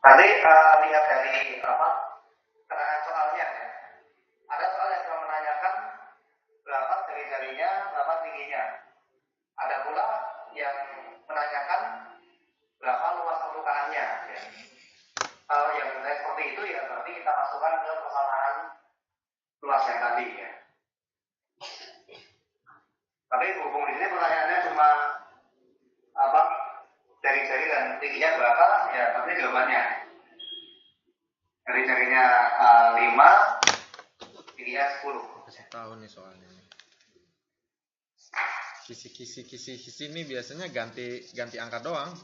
Nanti lihat dari keterangan soalnya kita masukkan ke persamaan luas yang tadi ya. Tapi berhubung di sini pertanyaannya cuma apa jari-jari dan tingginya berapa ya, tapi jawabannya jari-jarinya 5, tingginya 10. Kasih tahu nih soalnya. Kisi ini biasanya ganti angka doang.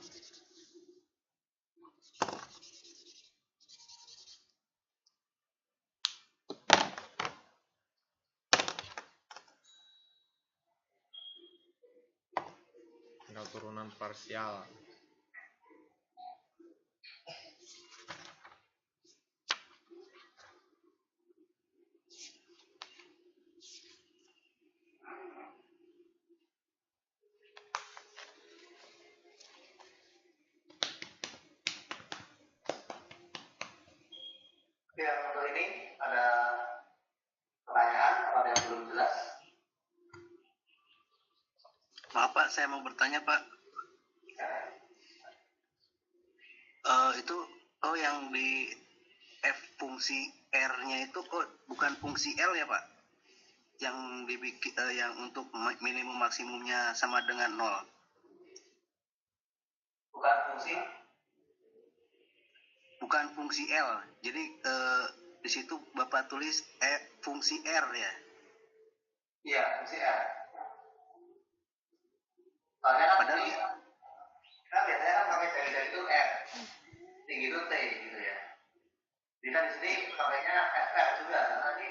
Tinggal turunan parsial. Oke, untuk ini ada pertanyaan atau ada yang belum jelas? Maaf Pak, saya mau bertanya Pak. Itu yang di F fungsi R-nya itu kok bukan fungsi L ya Pak? Yang dibikin yang untuk minimum maksimumnya sama dengan 0. Bukan fungsi L. Jadi di situ Bapak tulis fungsi R ya. Iya, fungsi R. Soalnya kan Padahal kita biasanya kan pakai jari-jari itu R, tinggi itu T gitu ya. Jadi kan di sini pakainya FR juga, karena ini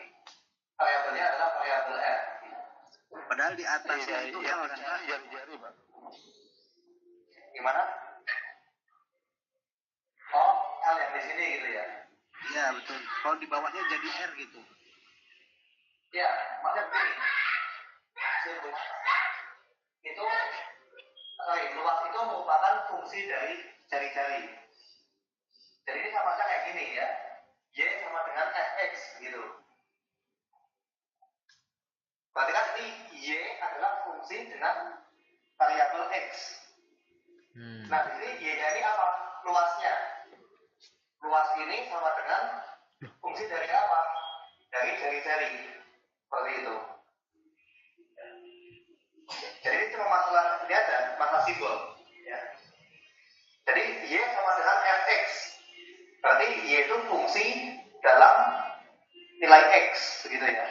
variabelnya adalah variabel R. padahal di atasnya itu L kan Pak? Jari-jari Pak. Gimana? Oh, L yang di sini gitu ya? Iya betul. Kalau di bawahnya jadi R gitu. Ya, maksudnya begini. Itu luas itu merupakan fungsi dari jari-jari. Jadi ini sama saja kayak gini ya. Y sama dengan fx gitu. Berarti kan ini y adalah fungsi dengan variabel x. Nah, di sini y-nya ini apa? Luasnya. Luas ini sama dengan fungsi dari apa? Dari jari-jari. Seperti itu. Jadi ini cuma masalah ini aja, masalah simbol. Ya. Jadi y sama dengan fx. Berarti y itu fungsi dalam nilai x, begitu ya.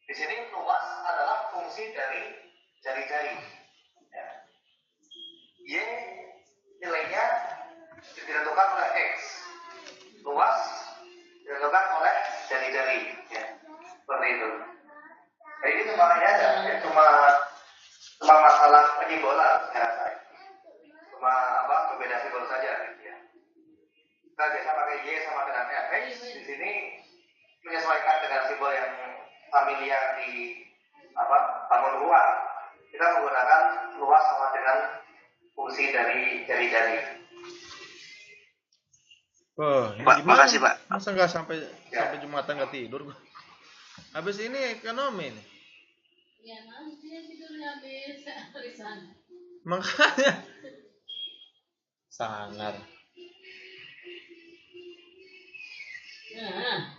Di sini luas adalah fungsi dari jari-jari. Ya. Y nilainya ditentukan oleh x. Luas ditentukan oleh jari-jari. Ya. Seperti itu. Jadi ini cuma ini aja, ya. Cuma masalah penyimbolan saya rasa. Cuma berbeda simbol saja gitu ya. Kita biasa pakai y sama dengan fx, di sini menyesuaikan dengan simbol yang familiar di bangun ruang. Kita menggunakan luas sama dengan fungsi dari jari-jari. Pak, makasih Pak. Masa nggak sampai Jumatan nggak tidur gua. Habis ini ekonomi nih. Ya nanti tidurnya bisa di sana. Makanya sangar. Nah.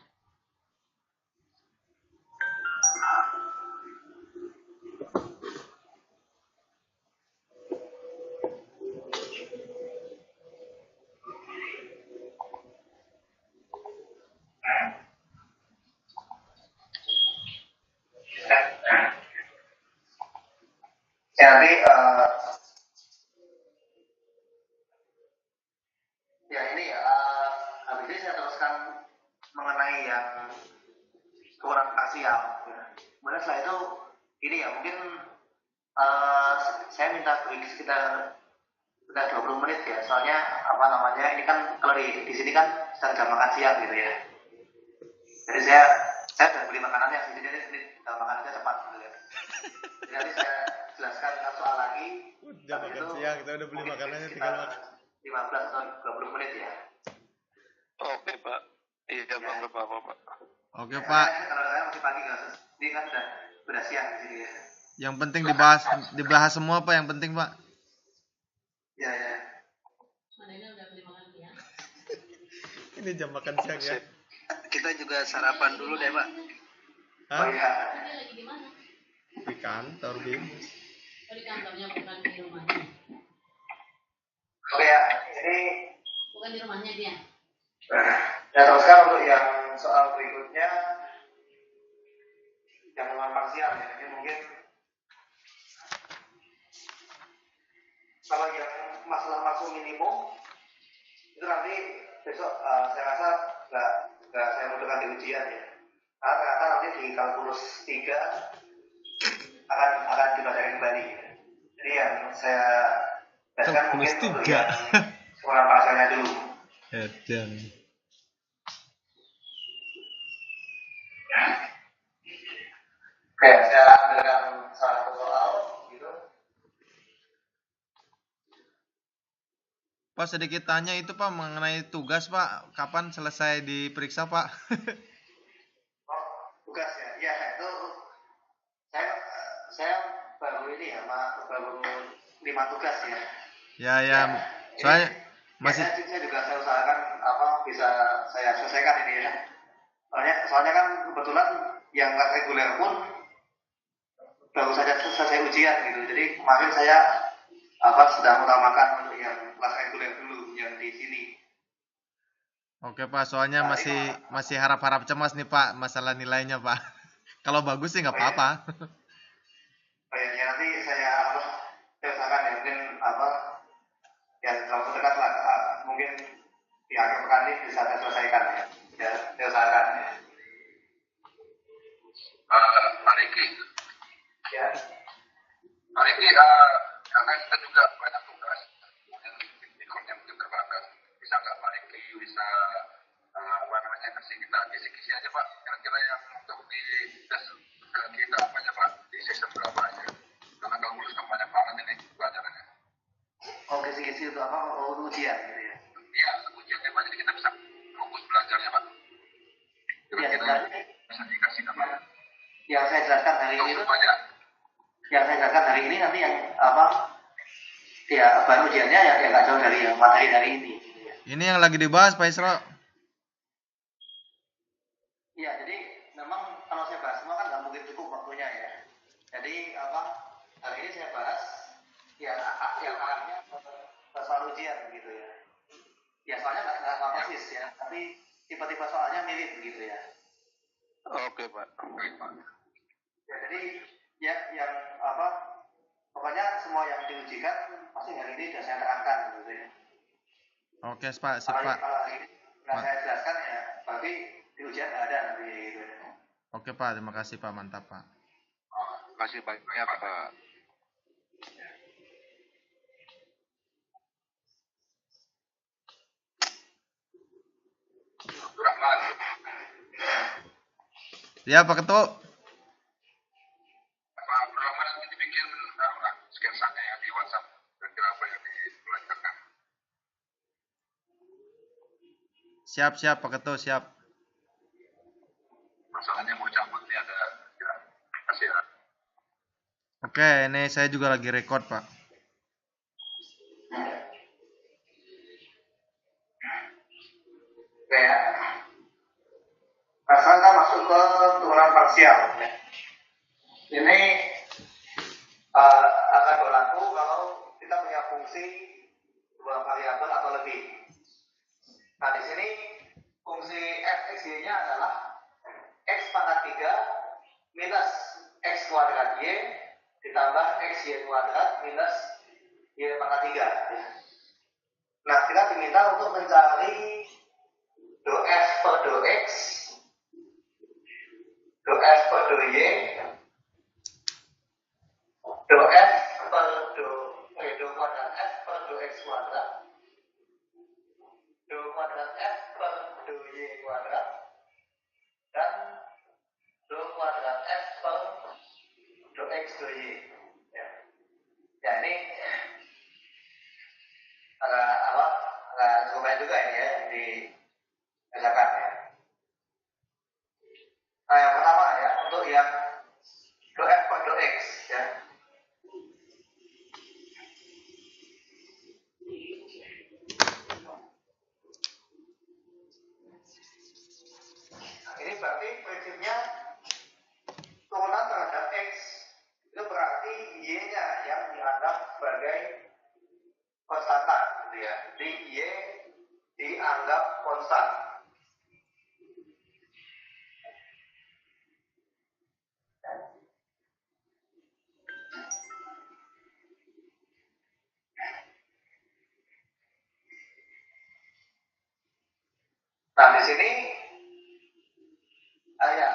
Jadi ya ini habis ini saya teruskan mengenai yang kurang parsial. Kemudian setelah itu ini ya mungkin saya minta break sekitar 20 menit ya. Soalnya ini kan kalau di sini kan sedang jam makan siang gitu ya. Jadi saya sudah beli makanannya, jadi ini jam makanannya cepat gitu ya. Jadi nanti saya jelaskan satu soal lagi. Udah makan siang, kita udah beli makanannya, tinggal makan. 15 atau 20 menit ya. Oke Pak. Iya Bang, nggak apa-apa Pak. Oke Pak. Kalau saya masih pagi nggak, ini kan sudah siang di sini ya. Yang penting dibahas semua Pak, yang penting Pak. Ya. Mana ini udah beli makan siang? Ini jam makan siang ya. Sip. Kita juga sarapan dulu deh, Pak. Hah? iya. Dia lagi di mana? Di kantor, Bim. Oh, di kantornya bukan di rumahnya. Oke ya, ini Bukan di rumahnya dia. ya teruskan untuk yang soal berikutnya yang non parsial ya. Ini mungkin kalau yang masalah maksimum minimum itu nanti besok saya rasa nggak saya butuhkan di ujian ya. Karena ternyata nanti di kalkulus 3 akan dipelajari kembali. Jadi yang saya jelaskan mungkin Kalkulus untuk 3. yang sekolah parsialnya dulu. Edan. Oke, saya ambilkan salah satu soal gitu. Pak, sedikit tanya itu Pak mengenai tugas Pak, kapan selesai diperiksa Pak? Oh, tugas ya. Ya, itu saya baru ini ya, baru 5 tugas ya. Ya, soalnya masih saya juga saya usahakan bisa saya selesaikan ini ya. Soalnya kan kebetulan yang kelas reguler pun baru saja selesai ujian gitu. Jadi kemarin saya sedang utamakan untuk yang kelas reguler dulu yang di sini. Oke Pak, soalnya masih harap-harap cemas nih Pak masalah nilainya Pak. Kalau bagus sih nggak apa-apa. Oh ya, nanti saya usahakan ya mungkin ya dalam dekat lah mungkin di akhir pekan ini bisa saya selesaikan ya. Ya, saya usahakan ya. Pak Riki, Ya. Pak Riki, karena kita juga banyak tugas yang mungkin terbatas. Bisa nggak Pak Riki bisa kasih kita kisi-kisi aja Pak, kira-kira yang untuk di tes kita apa aja Pak, di sistem berapa aja? Karena kalau lulus kan banyak banget ini pelajarannya. Oh, kisi-kisi itu apa? Oh, ujian gitu ya. Iya, ujiannya Pak, jadi kita bisa fokus belajarnya Pak. Kira-kira bisa dikasih ke Pak. Yang saya jelaskan hari ini itu Banyak. yang saya jelaskan hari ini nanti yang ya bahan ujiannya ya nggak jauh dari yang materi hari ini gitu ya. Ini yang lagi dibahas Pak Isra. Iya, jadi memang kalau saya bahas semua kan nggak mungkin cukup waktunya ya. Jadi hari ini saya bahas yang arahnya ke soal ujian gitu ya. Ya soalnya nggak persis ya, tapi tipe-tipe soalnya mirip gitu ya. Oke Pak. Ya jadi ya yang pokoknya semua yang diujikan pasti hari ini sudah saya terangkan gitu ya. Oke Pak, sip Kalau Pak. hari ini nggak saya jelaskan ya, berarti di ujian nggak ada nanti gitu ya. Oke Pak, terima kasih Pak, mantap Pak. Terima kasih banyak Pak. Rahman. Ya Pak Ketua. Pak Rahman nanti dibikin sketsanya ya di WhatsApp. Kira-kira apa yang dipelajarkan. Siap Pak Ketua, siap. Masalahnya mau cabut nih ada ya. Kasih ya. Oke, ini saya juga lagi record Pak. Oke ya. Nah, sekarang kita masuk ke turunan parsial. Ya. Ini akan berlaku kalau kita punya fungsi dua variabel atau lebih. Nah, di sini fungsi fx-y-nya adalah x pangkat 3 minus x kuadrat y ditambah xy kuadrat minus y pangkat 3. Ya. Nah, kita diminta untuk mencari do f per do x, do f per do y, do f per do kuadrat f per do x kuadrat, do kuadrat f per do y kuadrat, dan do kuadrat f per do x do y. Ya ini agak cukup banyak juga ini ya dikerjakan ya. Nah, yang pertama ya untuk yang do f per do x ya. konstan. Nah, di sini ya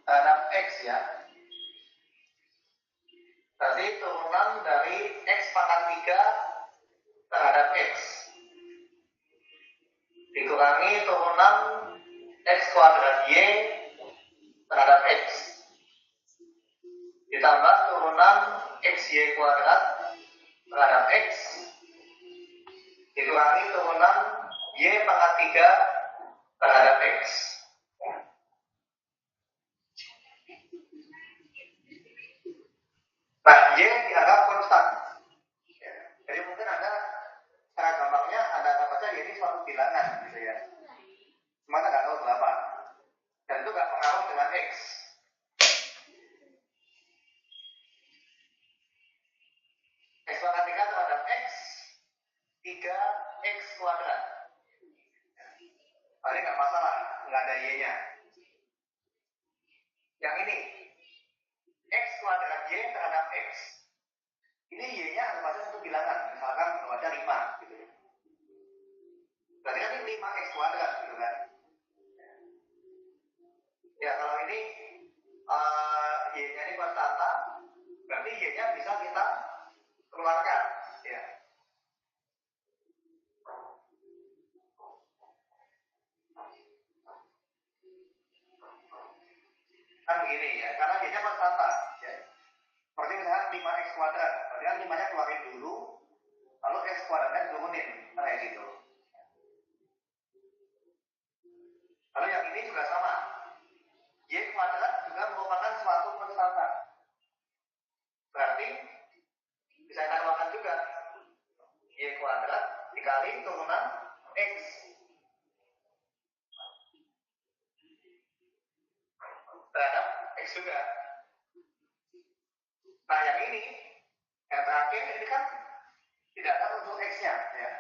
terhadap X ya. Berarti turunan dari X pangkat 3 terhadap X dikurangi turunan X kuadrat Y terhadap X ditambah turunan XY kuadrat terhadap X dikurangi turunan Y pangkat 3 terhadap X. Nah, Y dianggap konstan. Ya. Jadi mungkin Anda secara gampangnya Anda anggap saja Y ini suatu bilangan gitu ya. Cuma Anda nggak tahu berapa. Dan itu nggak pengaruh dengan X. X pangkat 3 terhadap X 3X kuadrat. Ini nggak masalah, nggak ada Y-nya. Yang ini X kuadrat Y terhadap X. Ini Y-nya anggap saja satu bilangan, misalkan baca 5 gitu. Berarti kan ini 5X kuadrat gitu kan. Ya kalau ini Y-nya ini konstanta, berarti Y-nya bisa kita keluarkan ya. Kan begini ya, karena Y-nya konstanta ya. Seperti misalnya 5X kuadrat, berarti kan 5-nya keluarin dulu, lalu X kuadratnya turunin, kayak gitu. Lalu yang ini juga sama, Y kuadrat juga merupakan suatu konstanta. Berarti bisa kita keluarkan juga, Y kuadrat dikali turunan X. Terhadap X juga. Nah yang ini, yang terakhir ini kan tidak ada untuk X-nya ya.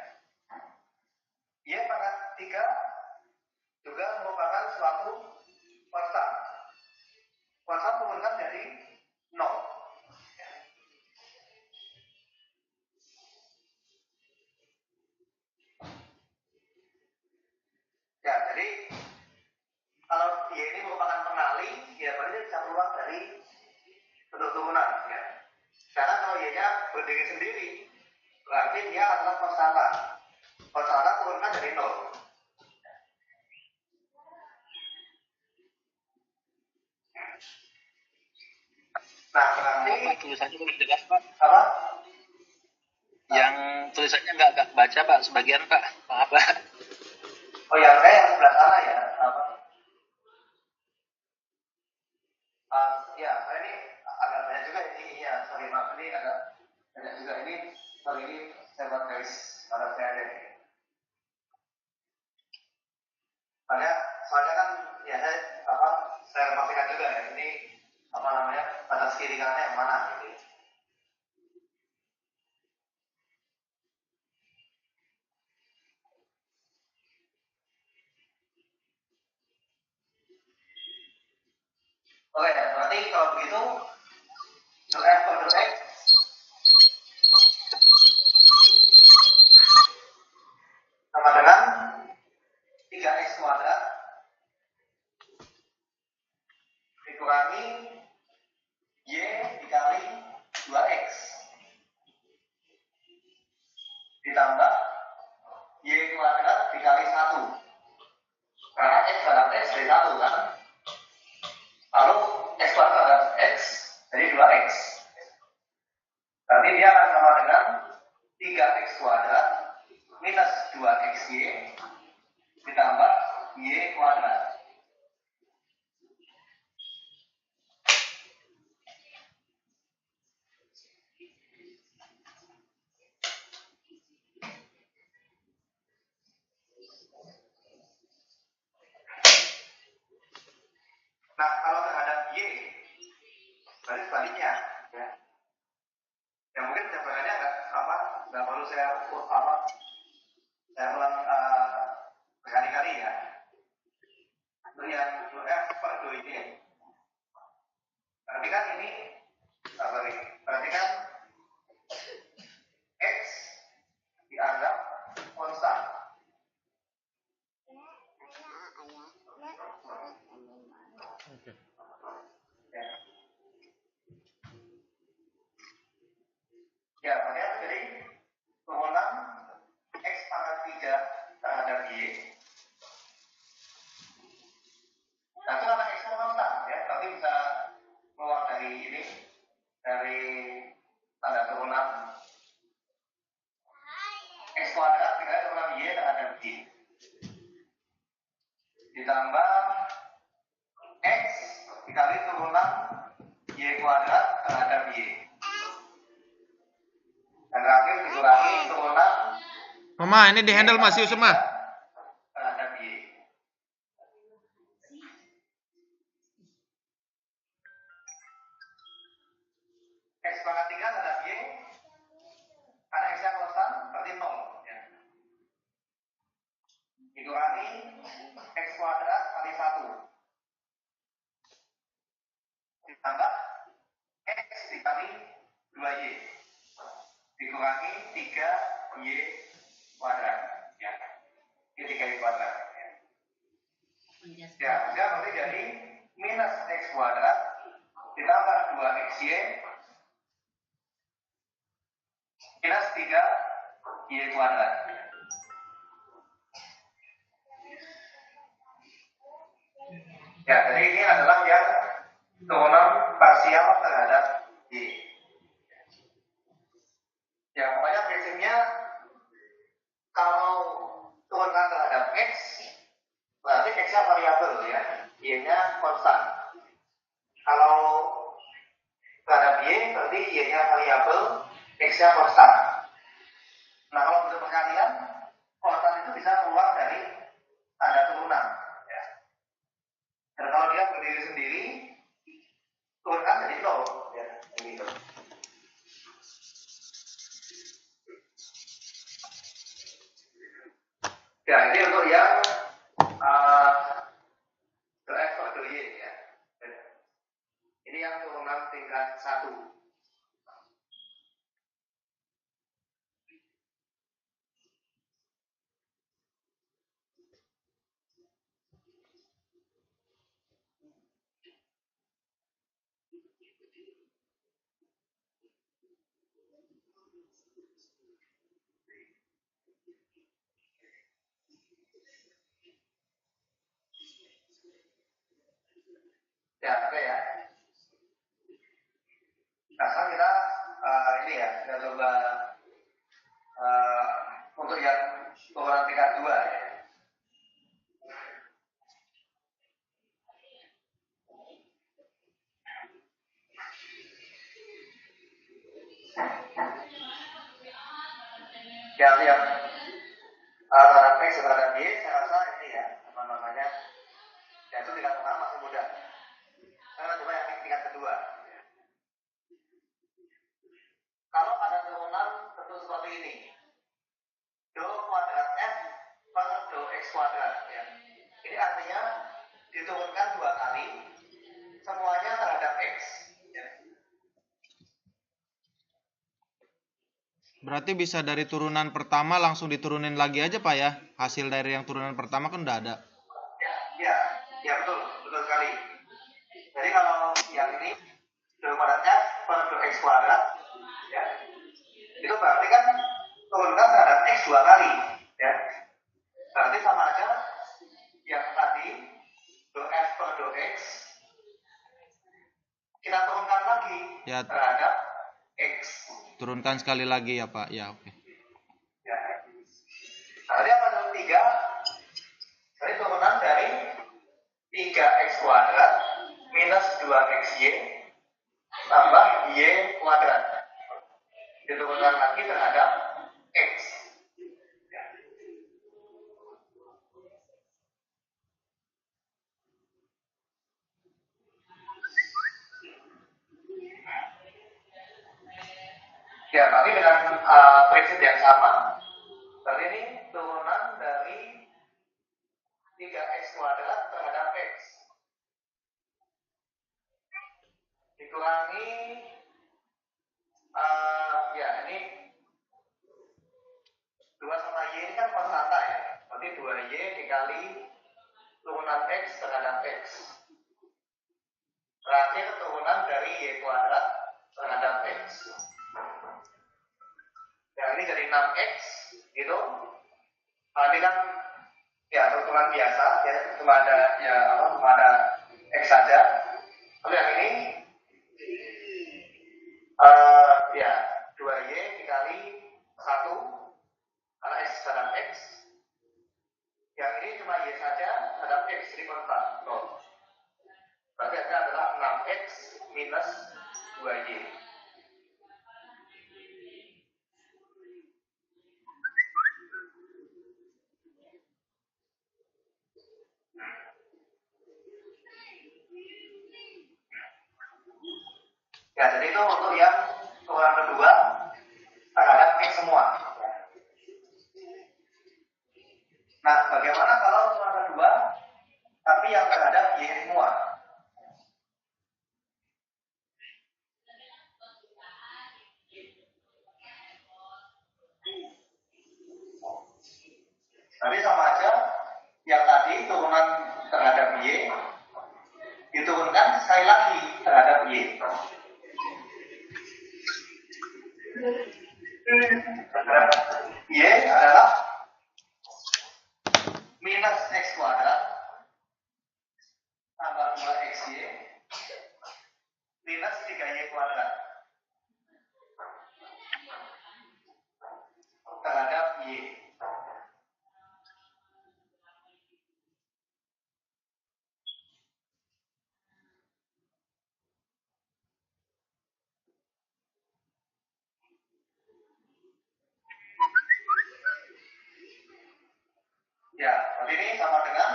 Y pangkat 3 juga merupakan suatu konstan. Konstan turunkan dari 0. Ya, jadi kalau Y ini merupakan pengali, ya berarti bisa keluar dari bentuk turunan ya. Karena kalau Y-nya berdiri sendiri, berarti dia adalah konstanta. Konstanta turunkan dari 0. Nah, berarti tulisannya kurang jelas Pak. apa? Yang tulisannya nggak baca Pak, sebagian Pak. Maaf Pak. Oh ya, saya yang sebelah sana ya. Apa? Ya, saya ini agak banyak juga ininya. Sorry maaf, ini agak banyak juga ini. Sorry ini saya buat garis pada saya ada. Soalnya kan ya saya pastikan juga ya ini apa namanya batas kiri kanannya yang mana gitu. Oke, berarti kalau begitu del F per del X sama dengan 3X kuadrat dikurangi Y dikali 2X ditambah Y kuadrat dikali 1 karena X terhadap X dari 1 kan. Lalu X kuadrat terhadap X jadi 2X. Berarti dia akan sama dengan 3X kuadrat minus 2XY ditambah Y kuadrat. Nah, kalau terhadap Y berarti sebaliknya ya. Ya mungkin penjelasannya nggak perlu saya ulang berkali-kali berarti bisa keluar dari ini, dari tanda turunan X kuadrat dikali turunan Y terhadap Y. Ditambah X dikali turunan Y kuadrat terhadap Y. Dan terakhir dikurangi turunan Mama, ini di handle Mas Yusuf mah. terhadap Y. X pangkat 3 terhadap Y, karena X-nya konstan, berarti 0. Ya. Dikurangi X kuadrat kali 1. Ditambah X dikali 2Y. Dikurangi 3Y kuadrat. Ya. Ini 3Y kuadrat. Ya. Ya, berarti jadi minus X kuadrat ditambah 2XY minus 3Y kuadrat. Ya, jadi ini adalah yang turunan parsial terhadap Y. Ya, pokoknya prinsipnya kalau turunan terhadap X, berarti X-nya variabel ya, Y-nya konstan. Kalau terhadap Y, berarti Y-nya variabel, X-nya konstan. Nah, kalau bentuk perkalian, konstan itu bisa keluar dari tanda turunan. Ya. Dan kalau dia berdiri sendiri, turunkan jadi 0. Ya, begitu. Ya, ini untuk yang X per Y ya. Ini yang turunan tingkat 1. Ya, oke ya. Nah, sekarang kita ini ya, kita coba untuk yang turunan tingkat 2 ya. Yang terhadap X terhadap Y, saya rasa ini ya, apa namanya, ya itu tingkat pertama masih mudah. Saya coba yang tingkat kedua. Kalau pada turunan tentu seperti ini, do kuadrat F per do X kuadrat ya. Ini artinya diturunkan 2 kali, semuanya terhadap X ya. Berarti bisa dari turunan pertama langsung diturunin lagi aja Pak ya. Hasil dari yang turunan pertama kan udah ada. Ya betul sekali. Jadi kalau yang ini do kuadrat F per do X kuadrat ya, itu berarti kan turunkan terhadap X 2 kali ya. Berarti sama aja yang tadi do F per do X kita turunkan lagi Ya, terhadap X. turunkan sekali lagi ya Pak. Ya, oke. Ya. Nah, ini apa dengan 3? Jadi turunan dari 3X kuadrat minus 2XY tambah Y kuadrat. Diturunkan lagi terhadap X. Ya. Ya, tapi dengan prinsip yang sama. Berarti ini turunan dari 3X kuadrat terhadap X. Dikurangi, ya ini 2 sama Y ini kan konstanta ya. Berarti 2Y dikali turunan X terhadap X. Terakhir turunan dari Y kuadrat terhadap X. Ya, ini jadi 6X gitu. Ini kan ya turunan biasa ya, cuma ada X saja. Lalu yang ini ya 2y dikali 1 karena x terhadap x. Yang ini cuma y saja terhadap x jadi konstan 0. Berarti hasilnya adalah 6x minus 2y. Ya, jadi itu untuk yang turunan kedua terhadap x semua. Nah, bagaimana kalau turunan kedua tapi yang terhadap y semua? Tapi sama aja, yang tadi turunan terhadap y diturunkan sekali lagi terhadap y. Y adalah minus x kuadrat tambah 2xy minus 3y kuadrat terhadap y. Ya, berarti ini sama dengan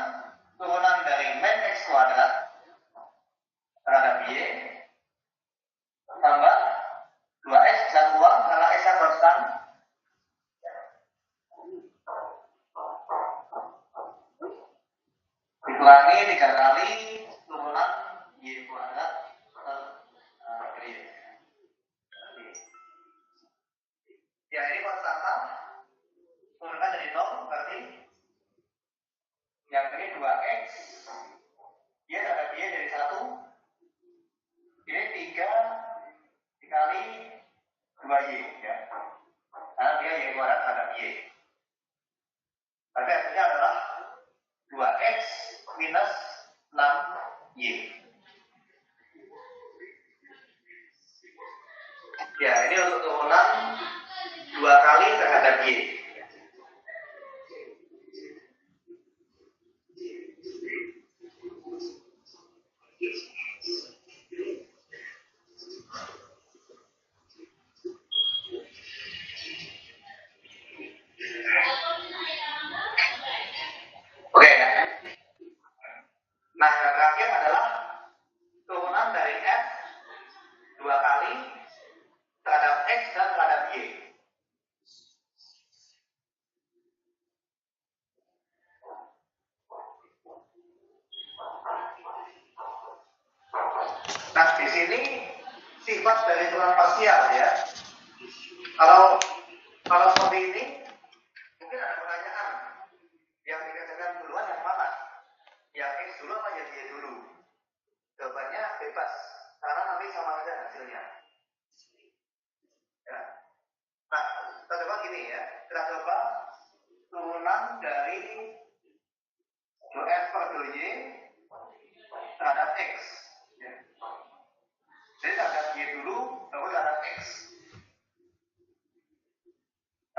turunan dari min x kuadrat terhadap y tambah 2x bisa keluar karena x nya konstan. Dikurangi 3 kali turunan y kuadrat per y. Ya, ini konstanta turunkan dari 0 berarti yang ini 2x y terhadap y dari 1 ini 3 dikali 2y ya, karena dia y kuadrat terhadap y. Tapi hasilnya adalah 2x minus 6y. Ya, ini untuk turunan 2 kali terhadap y. Oke ya. Nah, yang terakhir adalah turunan dari f 2 kali terhadap x dan terhadap y. Nah, di sini sifat dari turunan parsial ya. Kalau seperti ini mungkin ada pertanyaan, yang dikerjakan duluan yang mana? Yang x dulu apa yang y dulu? Jawabannya bebas, karena nanti sama saja hasilnya. Ya. Nah, kita coba gini ya. Kita coba turunan dari 2f per 2y terhadap x. Ya. Jadi terhadap y dulu, baru terhadap x.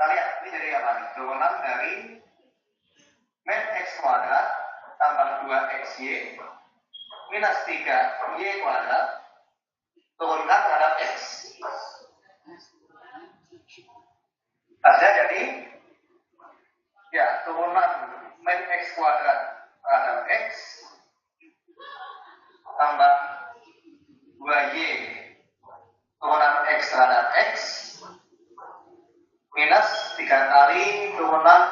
Kita lihat, ini jadi apa nih? Turunan dari min x kuadrat tambah 2xy minus 3y kuadrat turunkan terhadap x. Hasilnya jadi ya turunan min x kuadrat terhadap x tambah 2y turunan x terhadap x minus 3 kali turunan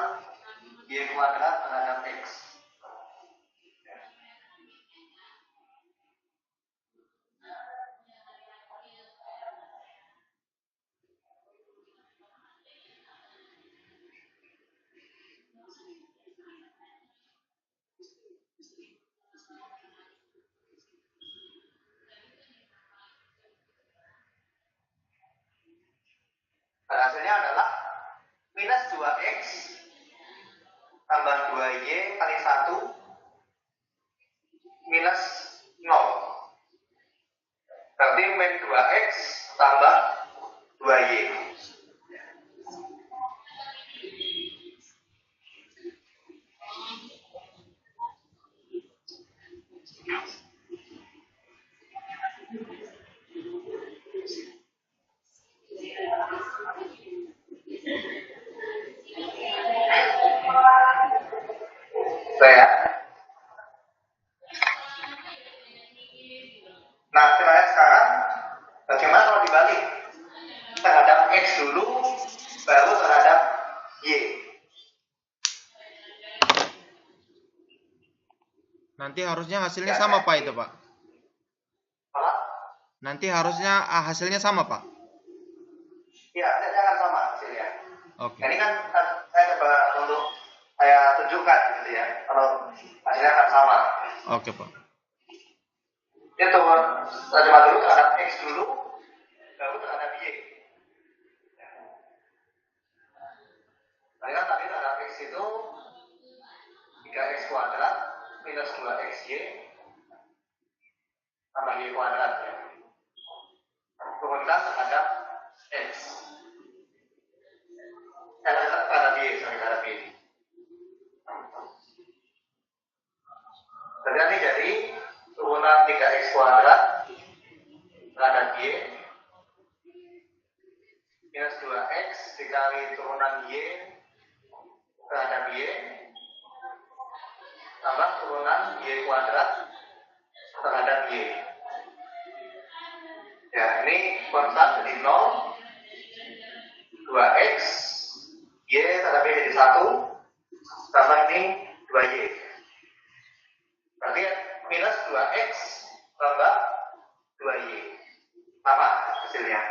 y kuadrat terhadap x. Dan hasilnya adalah minus 2x tambah 2y kali 1 minus 0. berarti min 2x tambah 2y. Saya. Nah, saya sekarang bagaimana kalau dibalik? Terhadap X dulu, baru terhadap Y. Nanti harusnya hasilnya sama Pak itu Pak. Apa? Nanti harusnya hasilnya sama Pak. Iya, hasilnya akan sama hasilnya. Oke. Ini kan saya coba untuk saya tunjukkan gitu ya. Kalau hasilnya akan sama. Oke Pak. Dia coba dulu terhadap X dulu, baru terhadap Y. Nah, kan tadi terhadap X itu 3x kuadrat minus 2xy tambah y kuadrat ya. Kemudian terhadap X. Terhadap Y, terhadap Y. Jadi ini jadi turunan 3x kuadrat terhadap Y minus 2x dikali turunan Y terhadap Y tambah turunan Y kuadrat terhadap Y. Ya, ini konstan jadi 0, 2x, Y terhadap Y jadi 1, tambah ini 2Y. Berarti minus 2x tambah 2y sama hasilnya.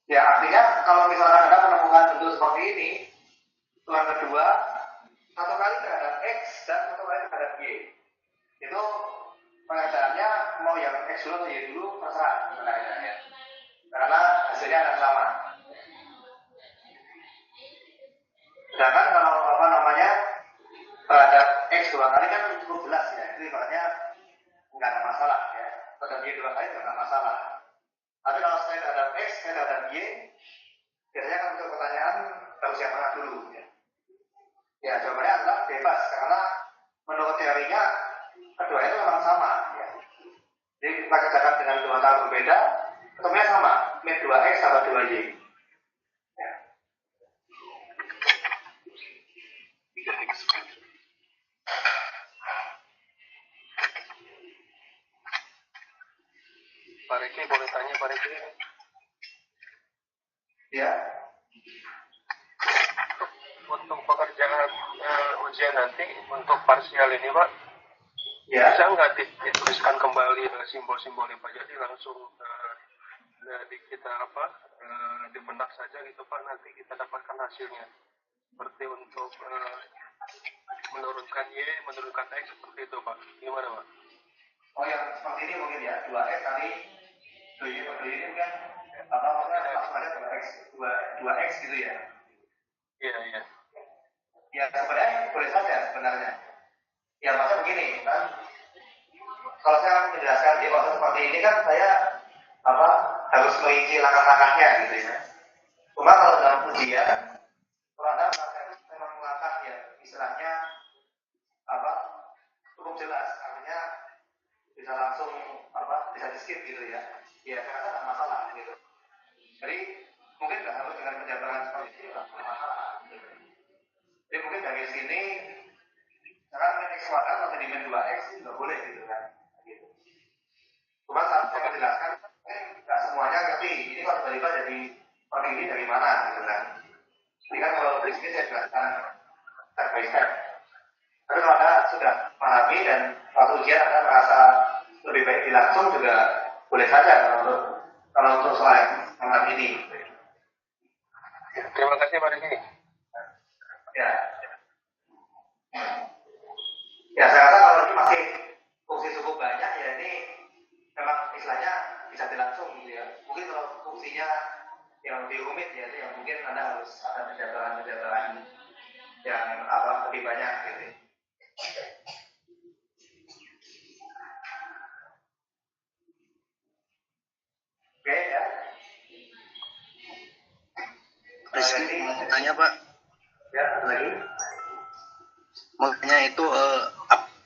Ya artinya kalau misalnya Anda menemukan bentuk seperti ini, turunan kedua satu kali terhadap x dan satu kali terhadap y, itu pengerjaannya mau yang x dulu atau y dulu terserah sebenarnya, karena hasilnya akan sama. Sedangkan kalau apa namanya terhadap X dua kali kan cukup jelas ya, itu ibaratnya nggak ada masalah ya. Terhadap Y dua kali nggak masalah. Tapi kalau saya terhadap X, saya terhadap Y, biasanya kan untuk pertanyaan harus yang mana dulu ya. Ya jawabannya adalah bebas karena menurut teorinya keduanya itu memang sama ya. Jadi kita kerjakan dengan dua tahap berbeda, ketemunya sama, min 2x tambah 2y. Ya. Pak Riki, boleh tanya Pak Riki? Ya. Untuk pekerjaan ujian nanti, untuk parsial ini Pak, Ya. bisa nggak dituliskan kembali simbol-simbol ini Pak? Jadi langsung kita di benak saja gitu Pak, nanti kita dapatkan hasilnya. Seperti untuk menurunkan Y, menurunkan X, seperti itu Pak. Gimana Pak? Oh yang seperti ini mungkin ya, 2x kali 2y per 2y ini kan apa maksudnya langsung ada 2x gitu ya. Iya, iya. Ya sebenarnya boleh saja sebenarnya. Ya maksudnya begini kan, kalau saya menjelaskan di maksud seperti ini kan saya harus mengisi langkah-langkahnya gitu ya. Cuma kalau dalam ujian, kalau Anda memang langkah ya istilahnya cukup jelas, artinya bisa langsung bisa di skip gitu ya. Ya saya rasa tidak masalah gitu. Jadi mungkin nggak harus dengan penjabaran seperti ini nggak masalah. Gitu. Jadi mungkin dari sini sekarang min x kuadrat atau di min 2x itu nggak boleh gitu kan. Gitu. Cuma saya menjelaskan nggak semuanya ngerti. Ini kalau tiba-tiba jadi seperti ini dari mana gitu kan. Ini kan kalau dari sini saya jelaskan step by step. Tapi kalau Anda sudah pahami dan waktu ujian Anda merasa lebih baik dilangsung juga boleh saja kalau untuk soal yang ini. Terima kasih Pak Riki. Ya. Ya saya rasa kalau ini masih fungsi cukup banyak ya ini memang istilahnya bisa dilangsung gitu ya. Mungkin kalau fungsinya yang lebih rumit ya itu yang mungkin Anda harus ada penjabaran yang lebih banyak gitu. Makanya itu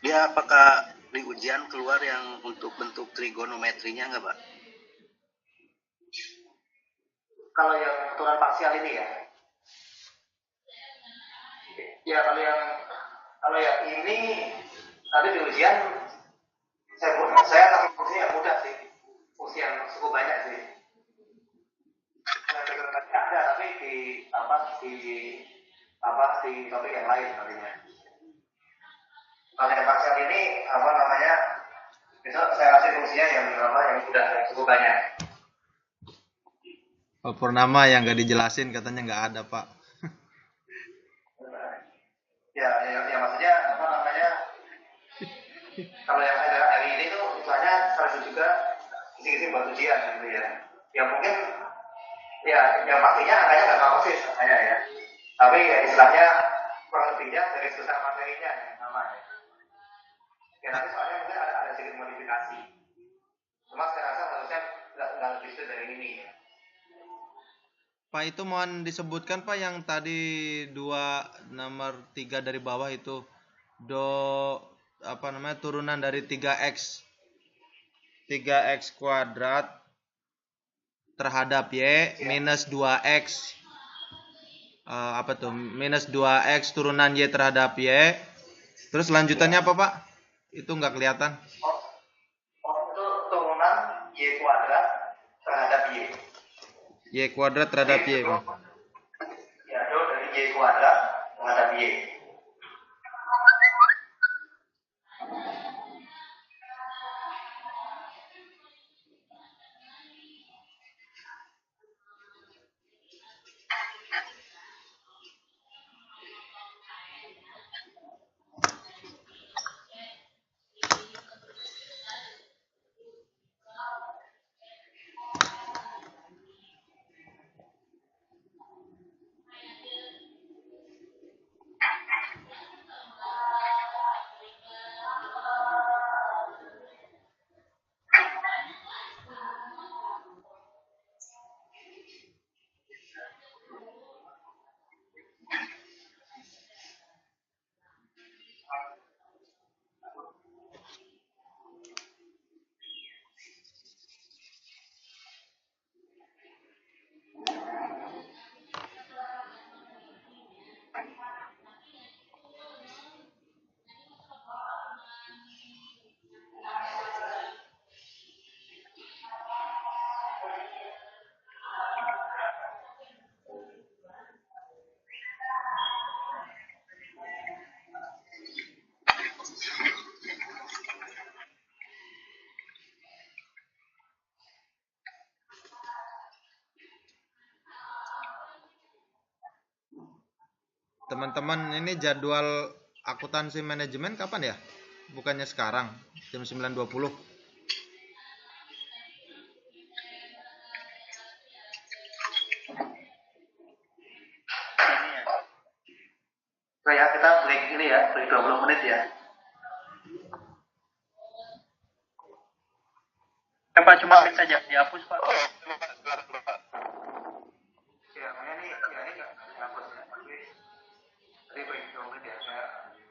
dia apakah di ujian keluar yang untuk bentuk trigonometrinya nggak, Pak? Kalau yang turunan parsial ini ya, ya kalau yang ini nanti di ujian saya kasih fungsi yang mudah sih, fungsi yang cukup banyak sih. Yang trigonometri ada tapi di topik yang lain nantinya. Kalau yang parsial ini besok saya kasih fungsinya yang mudah, yang cukup banyak. Pak Purnama yang nggak dijelasin katanya nggak ada, Pak. Ya maksudnya kalau yang ada hari ini tuh istilahnya harus juga isi-isi buat ujian gitu ya. Ya mungkin yang pastinya angkanya nggak sama persis angkanya ya. Tapi ya istilahnya kurang lebihnya dari susah materinya yang sama ya. Ya nanti soalnya mungkin ada sedikit modifikasi. Cuma saya rasa harusnya nggak lebih sulit dari ini ya. Pak, itu mohon disebutkan Pak yang tadi nomor 3 dari bawah itu turunan dari 3x kuadrat terhadap y minus 2x minus 2x turunan y terhadap y. Terus lanjutannya apa Pak? Itu nggak kelihatan. Itu turunan y kuadrat terhadap y. Y kuadrat terhadap y. Ya, itu dari y kuadrat terhadap y. Teman-teman, ini jadwal akuntansi manajemen kapan ya? Bukannya sekarang, jam 9.20. Nah ya, kita break ini ya, break 20 menit ya. Pak, cuma bisa dihapus Pak. Ya, ini nggak dihapus ya, tapi tadi break 20 menit ya, saya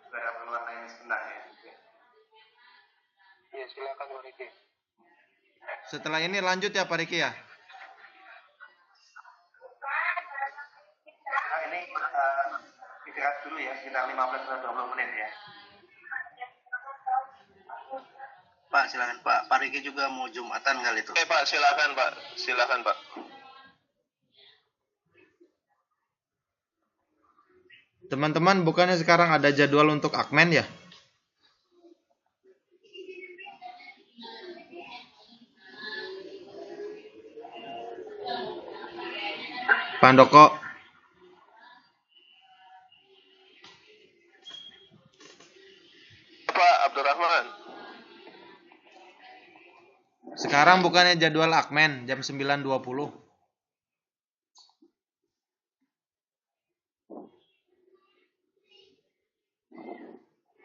nggak ada keperluan lain sebentar ya. Iya, silakan Pak Riki. Setelah ini lanjut ya Pak Riki ya? Nah ini istirahat dulu ya, sekitar 15-20 menit ya. Pak, silakan Pak. Pak Riki juga mau Jumatan kali itu. Pak, silakan Pak. Silakan Pak. Teman-teman, bukannya sekarang ada jadwal untuk Akmen ya? Pak Handoko. Pak Abdurrahman. Sekarang bukannya jadwal Akmen jam 9.20.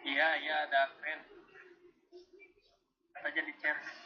Iya, ada keren. Kata jadi share.